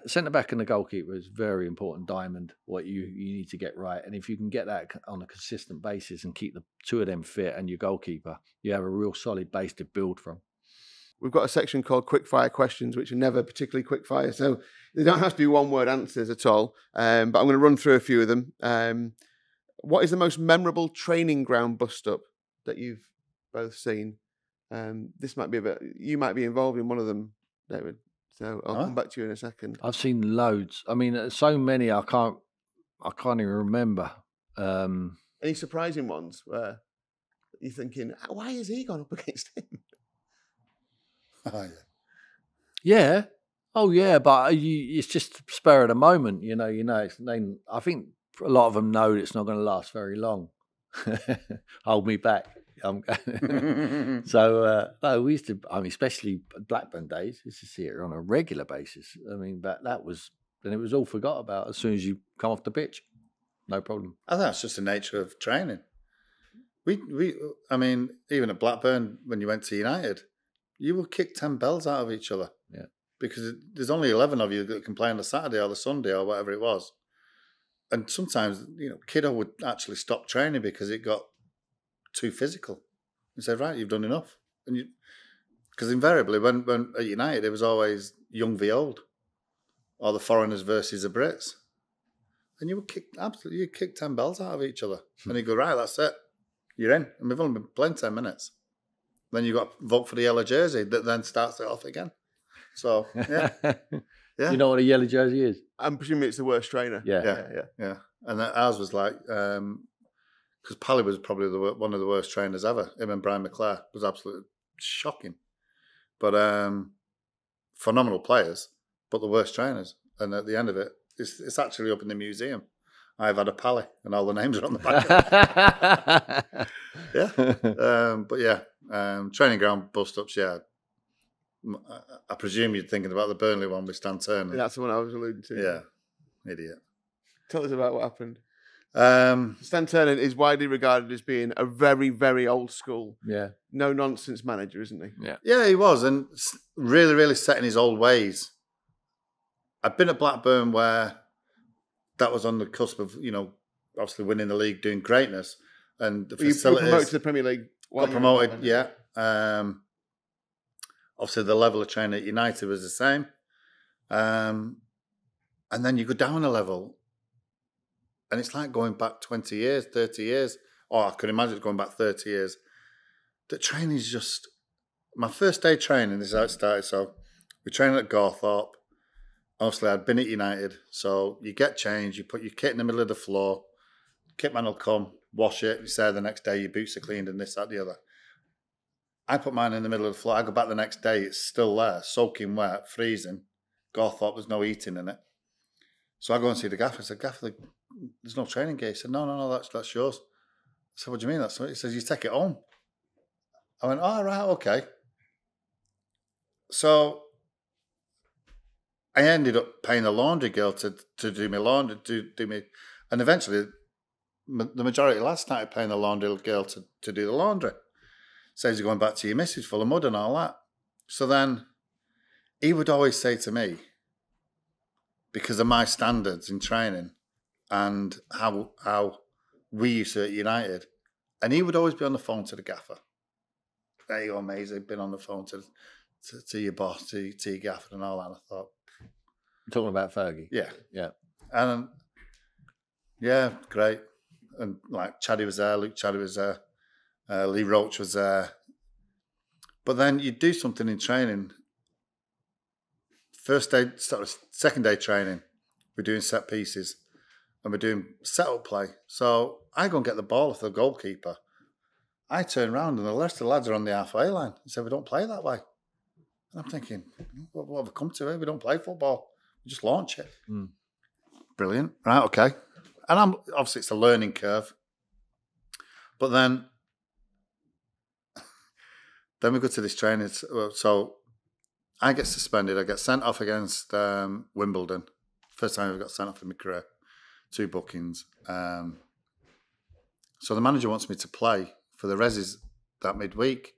centre-back and the goalkeeper is very important diamond. What you need to get right, and if you can get that on a consistent basis and keep the two of them fit and your goalkeeper, you have a real solid base to build from. We've got a section called quickfire questions, which are never particularly quickfire, so they don't have to be one-word answers at all. But I'm going to run through a few of them. What is the most memorable training ground bust-up that you've both seen? This might be you might be involved in one of them, David. So I'll come back to you in a second. I've seen loads. I mean, so many I can't even remember. Any surprising ones where you're thinking, why has he gone up against him? Oh, yeah. Yeah. Oh, yeah. But it's just spur of the moment. I think a lot of them know it's not going to last very long. Hold me back. So we used to. I mean, especially Blackburn days, used to see it on a regular basis. I mean, that was, then it was all forgot about as soon as you come off the pitch. No problem. I think that's just the nature of training. I mean, even at Blackburn, when you went to United, you would kick 10 bells out of each other. Yeah. Because there's only 11 of you that can play on the Saturday or the Sunday or whatever it was. And sometimes, Kiddo would actually stop training because it got too physical. He said, right, you've done enough. And because invariably when at United, it was always young v old, or the foreigners versus the Brits. And you would kick 10 bells out of each other. And he'd go, right, that's it. You're in. And we've only been playing 10 minutes. Then you've got to vote for the yellow jersey that then starts it off again. So, yeah. Do you know what a yellow jersey is? I'm presuming it's the worst trainer. Yeah. And ours was like, because Pally was probably one of the worst trainers ever. Him and Brian McClare was absolutely shocking. But phenomenal players, but the worst trainers. And at the end of it, it's actually up in the museum. I've had a Pally, and all the names are on the back. But yeah, training ground bust-ups, yeah. I presume you're thinking about the Burnley one with Stan Turner. Yeah, that's the one I was alluding to. Yeah, idiot. Tell us about what happened. Stan Turner is widely regarded as being a very, very old school, no-nonsense manager, isn't he? Yeah, he was, and really, really set in his old ways. I've been at Blackburn where that was on the cusp of, obviously winning the league, doing greatness, and the facilities. You promoted to the Premier League. Got promoted, yeah. Obviously, the level of training at United was the same. And then you go down a level, and it's like going back 20 years, 30 years. Or I could imagine going back 30 years. The training is just... My first day training, this is how it started. So we trained at Gawthorpe. Obviously, I'd been at United. So you get changed, you put your kit in the middle of the floor. Kit man will come, wash it. You say the next day your boots are cleaned and this, that, the other. I put mine in the middle of the floor. I go back the next day. It's still there, soaking wet, freezing. Gawthorpe, there's no heating in it. So I go and see the gaffer. I said, Gaffer, there's no training gear. He said, no, that's yours. I said, what do you mean? That's what? He says, you take it home. I went, oh, right, okay. So I ended up paying a laundry girl to do my laundry, and eventually the majority of lads started paying the laundry girl to do the laundry. Says you're going back to your missus full of mud and all that. So then he would always say to me, because of my standards in training and how we used to at United, and he would always be on the phone to the gaffer. There you go, amazing. Been on the phone to your boss, to your gaffer and all that. I thought. You're talking about Fergie? Yeah. And yeah, great. And like Chaddy was there, Luke Chaddy was there. Lee Roach was there. But then you do something in training. Second day training, we're doing set pieces and we're doing set-up play. So I go and get the ball off the goalkeeper. I turn around and the Leicester lads are on the halfway line. I said, we don't play that way. And I'm thinking, what have we come to here? We don't play football. We just launch it. Mm. Brilliant. Right, okay. And obviously it's a learning curve. But then we go to this training. So I get suspended. I get sent off against Wimbledon. First time I got sent off in my career. 2 bookings. So the manager wants me to play for the Resis that midweek.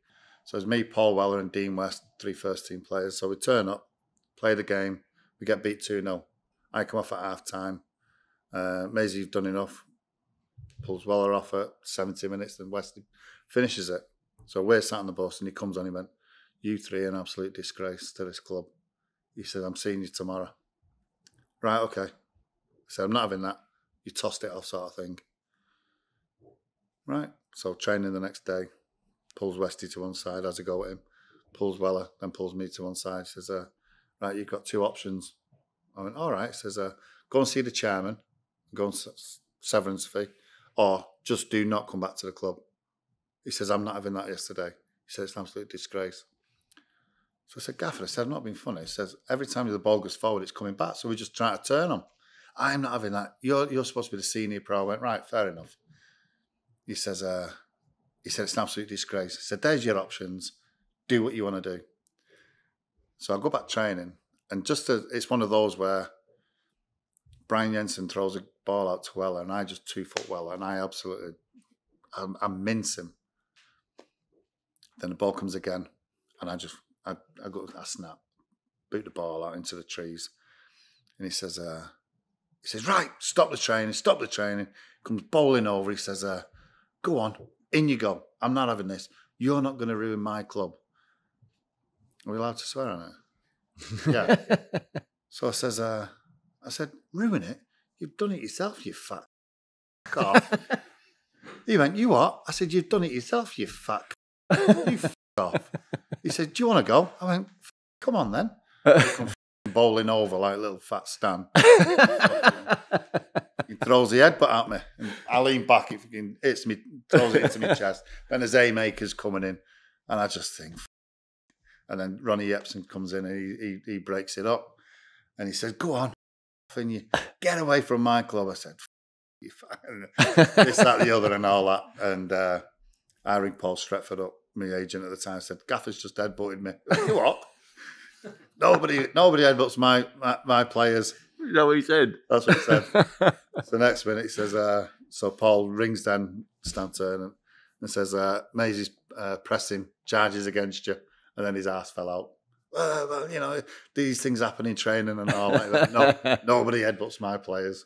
So it's me, Paul Weller and Dean West, 3 first-team players. So we turn up, play the game. We get beat 2-0. I come off at half-time. Maisie, you've done enough. Pulls Weller off at 70 minutes. Then West finishes it. So we're sat on the bus and he comes on. He went, "You 3 are an absolute disgrace to this club." He said, "I'm seeing you tomorrow." Right, okay. I said, "I'm not having that. You tossed it off," sort of thing. Right. So training the next day. Pulls Westy to one side as I go at him. Pulls Weller, then pulls me to one side. Says, "Right, you've got 2 options." I went, "All right." Says, "Go and see the chairman, go on severance fee, or just do not come back to the club." He says, "I'm not having that yesterday." He said, "It's an absolute disgrace." So I said, "Gaffer," I said, "I'm not being funny." He says, "Every time the ball goes forward, it's coming back, so we're just trying to turn them." "I'm not having that. You're supposed to be the senior pro." I went, "Right, fair enough." He says, "It's an absolute disgrace." He said, "There's your options. Do what you want to do." So I go back training, and it's one of those where Brian Jensen throws a ball out to Weller, and I just 2-foot Weller, and I mince him. Then the ball comes again, and I snap, boot the ball out into the trees, and he says, "Right, stop the training." Comes bowling over. He says, "Go on, in you go. I'm not having this. You're not going to ruin my club." Are we allowed to swear on it? Yeah. So I said, "Ruin it? You've done it yourself, you fat off." He went, "You what?" I said, "You've done it yourself, you fat you off." He said, "Do you want to go?" I went, "Come on then." He comes bowling over like a little fat Stan. He throws the headbutt at me, and I lean back. It fucking hits me, throws it into my chest. Then there's Haymakers coming in, and I just think. And then Ronnie Yepson comes in, and he breaks it up, and he says, "Go on, and you get away from my club." I said, "You this, that, the other, and all that." And I ring Paul Stretford up, my agent at the time. I said, "Gaffer's just headbutted me." "You what?" Nobody headbutts my players. You know what he said? That's what he said. So next minute he says, so Paul rings down Stan Turner and says, "Maisie's pressing charges against you." And then his ass fell out. Well, you know, these things happen in training and all like that. No, nobody headbutts my players.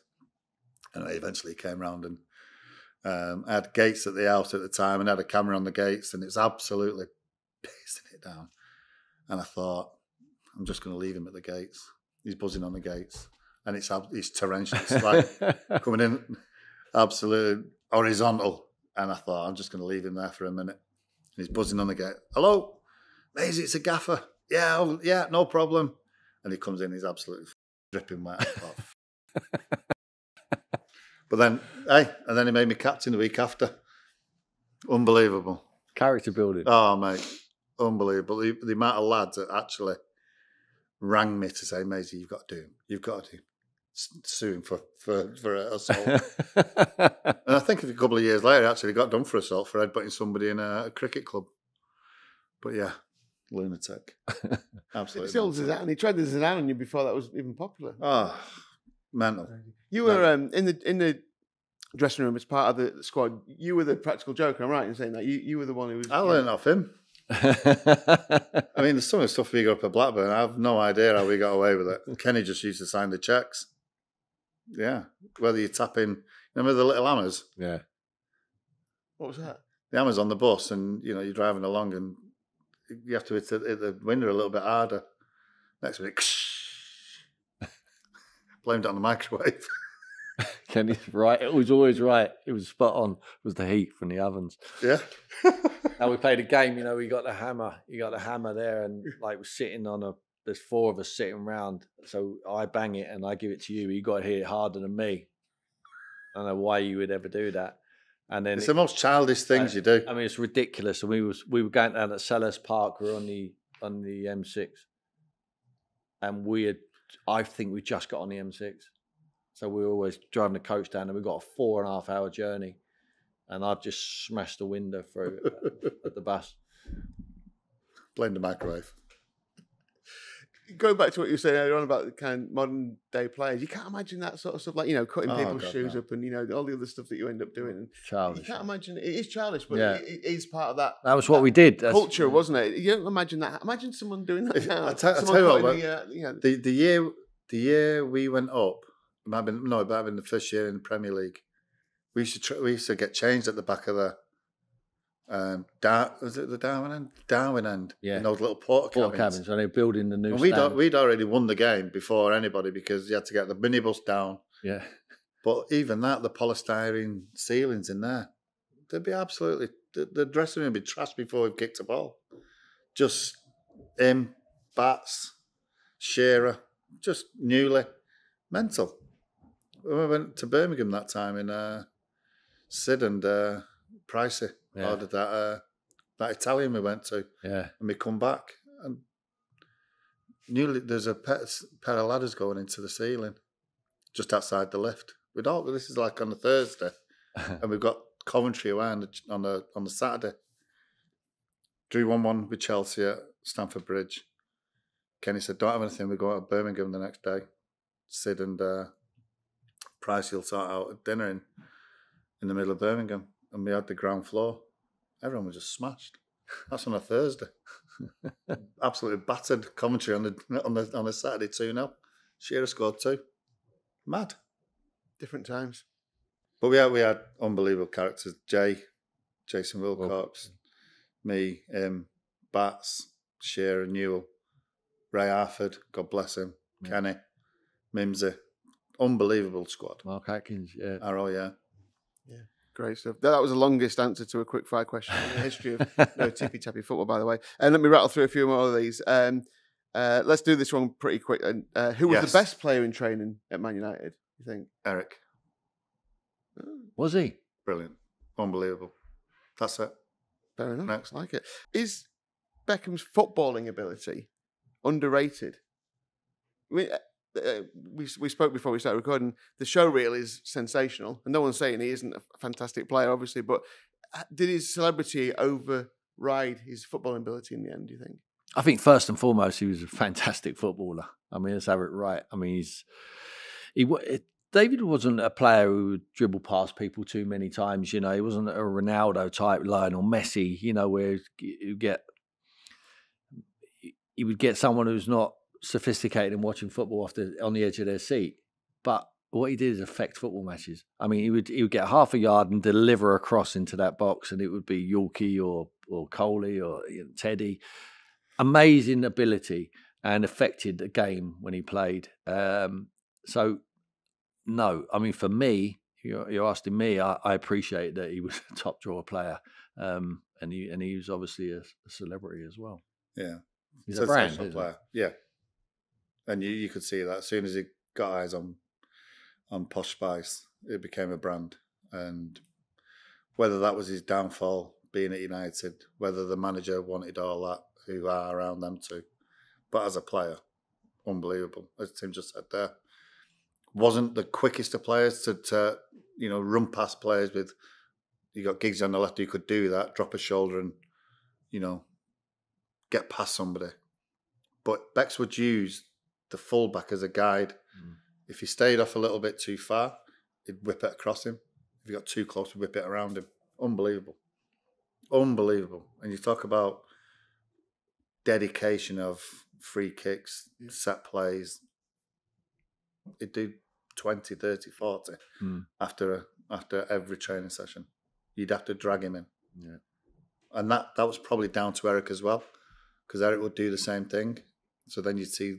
And I eventually came round and I had gates at the house at the time and had a camera on the gates, and it was absolutely pissing it down. And I thought, I'm just going to leave him at the gates. He's buzzing on the gates. And it's torrential. It's like coming in absolutely horizontal. And I thought, I'm just going to leave him there for a minute. And he's buzzing on the gate. "Hello, Maisie, it's a Gaffer." "Yeah, oh, yeah, no problem." And he comes in, he's absolutely dripping wet. But then, and then he made me captain the week after. Unbelievable. Character building. Oh, mate, unbelievable. The amount of lads that actually rang me to say, "Maisie, you've got to do him. You've got to sue him for assault." And I think a couple of years later, actually, he got done for assault for headbutting somebody in a cricket club. But yeah, lunatic. Absolutely. Still Zidane, and he tried the Zidane on you before that was even popular. Oh, mental. You were in the dressing room as part of the squad. You were the practical joker. I'm right in saying that. You were the one who was. I learned off him. I mean, there's some of the stuff we got up at Blackburn. I have no idea how we got away with it. Kenny just used to sign the checks. Yeah. Whether you tap in, remember the little hammers? Yeah. What was that? The hammers on the bus, and you know, you're driving along and you have to hit the window a little bit harder. Next minute, blamed it on the microwave. Kenny's right. It was always right. It was spot on. It was the heat from the ovens. Yeah. Now we played a game, you know, we got the hammer. You got the hammer there, and like we're sitting on there's 4 of us sitting around. So I bang it and I give it to you. You got to hit it harder than me. I don't know why you would ever do that. And then it's the most childish things you do. I mean, it's ridiculous. And we were going down at Sellers Park. We were on the the M6, and I think we just got on the M6, so we were always driving the coach down, and we got a 4.5 hour journey, and I've just smashed the window through at the bus. Blame the microwave. Going back to what you were saying earlier on about the kind of modern day players, you can't imagine that sort of stuff, like, cutting people's shoes up and, all the other stuff that you end up doing. Childish. You can't imagine, it is childish, but it is part of that. That was what we did. Culture, wasn't it? You don't imagine that. Imagine someone doing that now. I tell you what, the year we went up, it might have been the first year in the Premier League, we used to get changed at the back of the was it the Darwin end? Yeah. In those little porta cabins. So they're building the new and stand. we'd already won the game before anybody because you had to get the minibus down. Yeah. But even that, the polystyrene ceilings in there, they'd be absolutely, the dressing room would be trashed before we've kicked a ball. Just him, Bats, Shearer, just newly mental. We went to Birmingham that time in Sid and Pricey. Yeah. Ordered that Italian we went to. Yeah. And we come back and newly there's a pair of ladders going into the ceiling just outside the lift. This is like on a Thursday, and we've got Coventry away on the Saturday. Drew 1-1 with Chelsea at Stamford Bridge. Kenny said, "Don't have anything. We're going to Birmingham the next day." Sid and Price will sort out a dinner in the middle of Birmingham, and we had the ground floor. Everyone was just smashed. That's on a Thursday. Absolutely battered Coventry on the Saturday 2-0. Shearer scored 2. Mad. Different times. But we had unbelievable characters. Jason Wilcox, me, Bats, Shearer, Newell, Ray Arford, God bless him, Kenny, Mimsy. Unbelievable squad. Mark Atkins, yeah. Arrow, yeah. Yeah. Great stuff. That was the longest answer to a quick fire question in the history of No Tippy Tappy Football, by the way. And let me rattle through a few more of these. Let's do this one pretty quick. Who was the best player in training at Man United, you think? Eric. Was he? Brilliant. Unbelievable. That's it. Fair enough. Next. I like it. Is Beckham's footballing ability underrated? I mean, we spoke before we started recording. The show reel is sensational, and no one's saying he isn't a fantastic player, obviously. But did his celebrity override his footballing ability in the end? Do you think? I think first and foremost, he was a fantastic footballer. I mean, let's have it right. I mean, David wasn't a player who would dribble past people too many times. He wasn't a Ronaldo type, Lionel Messi. Where he would get someone who's not sophisticated in watching football on the edge of their seat. But what he did is affect football matches. I mean, he would get half a yard and deliver a cross into that box, and it would be Yorkie or Coley or Teddy. Amazing ability, and affected the game when he played. So, no, I mean, for me, you're asking me, I appreciate that he was a top drawer player, and he was obviously a celebrity as well. Yeah, he's a brand player. Yeah. And you could see that as soon as he got eyes on Posh Spice, it became a brand. And whether that was his downfall being at United, whether the manager wanted all that, who are around them too. But as a player, unbelievable. As Tim just said there, wasn't the quickest of players to run past players with. You got Giggs on the left who could do that, drop a shoulder and get past somebody. But Becks would use the fullback as a guide. If he stayed off a little bit too far, he'd whip it across him. If he got too close, he'd whip it around him. Unbelievable. Unbelievable. And you talk about dedication of free kicks, set plays. He'd do 20, 30, 40 after every training session. You'd have to drag him in. Yeah. And that was probably down to Eric as well, because Eric would do the same thing. So then you'd see,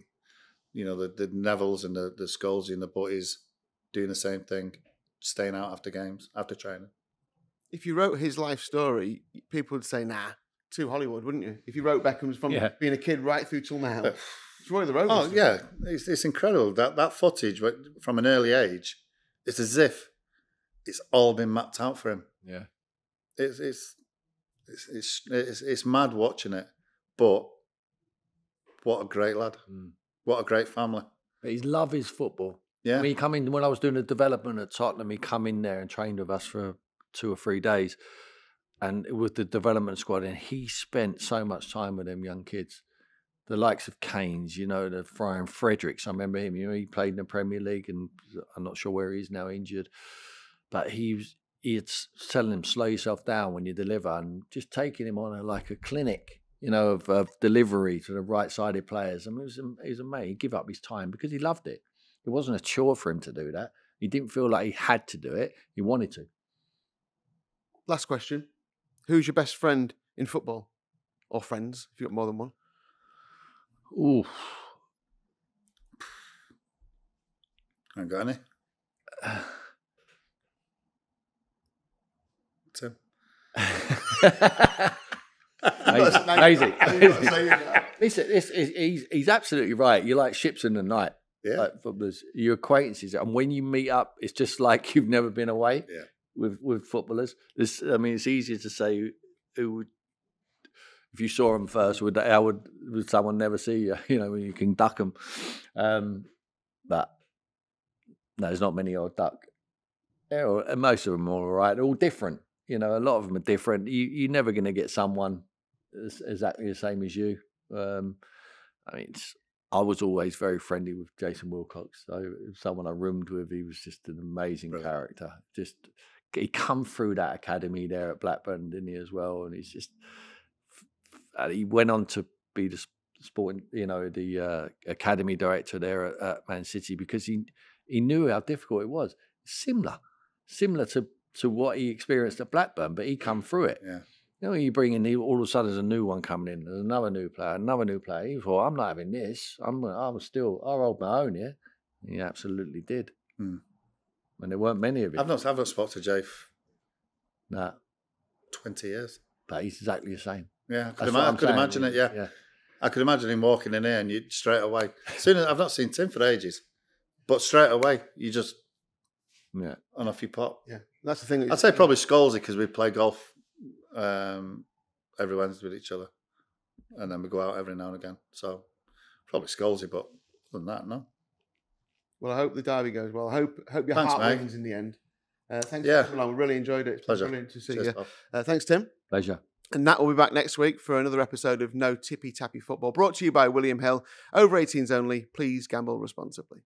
the Nevilles and the Scholes and the Butties doing the same thing, staying out after games, after training. If you wrote his life story, people would say, nah, too Hollywood, wouldn't you? If you wrote Beckham's from being a kid right through till now, it's Roy the Rovers. Oh, yeah. It's incredible. That footage from an early age, it's as if it's all been mapped out for him. Yeah. It's mad watching it, but what a great lad. What a great family. But his love is football. Yeah. I mean, he come in, when I was doing the development at Tottenham, he come in there and trained with us for 2 or 3 days, and with the development squad, and he spent so much time with them young kids. The likes of Kane's, you know, the Brian Fredericks. I remember him. You know, he played in the Premier League, and I'm not sure where he is now, injured. But he's telling him, slow yourself down when you deliver, and just taking him on like a clinic, you know, of delivery to the right-sided players. I mean, he was amazing. He'd give up his time because he loved it. It wasn't a chore for him to do that. He didn't feel like he had to do it. He wanted to. Last question. Who's your best friend in football? Or friends, if you've got more than one? Ooh. I ain't got any. Tim. Amazing. Listen, he's absolutely right. You're like ships in the night. Yeah. Like footballers, your acquaintances, and when you meet up, it's just like you've never been away. Yeah. With footballers, I mean, it's easier to say who would, if you saw them first, would someone never see you? You know, when you can duck them. But no, there's not many old duck. And most of them are all right. They're all different. You know, a lot of them are different. You're never going to get someone exactly the same as you. I mean, I was always very friendly with Jason Wilcox. So someone I roomed with, he was just an amazing character. Just he come through that academy there at Blackburn, didn't he, as well? And he's just, he went on to be the sporting, you know, the academy director there at Man City, because he knew how difficult it was. Similar to what he experienced at Blackburn, but he come through it. Yeah. You know, you bring in, all of a sudden there's a new one coming in, there's another new player. He thought, I'm not having this. I'll hold my own here. He absolutely did. And there weren't many of it. I've not spoken to Jay for 20 years. But he's exactly the same. Yeah, I could imagine it, yeah. I could imagine him walking in here and you straight away. I've not seen Tim for ages, but straight away, you just, on off you pop. Yeah, that's the thing. I'd say probably Scholesy, because we play golf every Wednesday with each other, and then we go out every now and again. So probably Scholesy, but other than that, no. Well, I hope the derby goes well. I hope your heart wins in the end. Thanks for coming along. We really enjoyed it. It's Pleasure. Brilliant to see Cheers, you. Thanks, Tim. Pleasure. And Nat will be back next week for another episode of No Tippy Tappy Football, brought to you by William Hill. Over 18s only. Please gamble responsibly.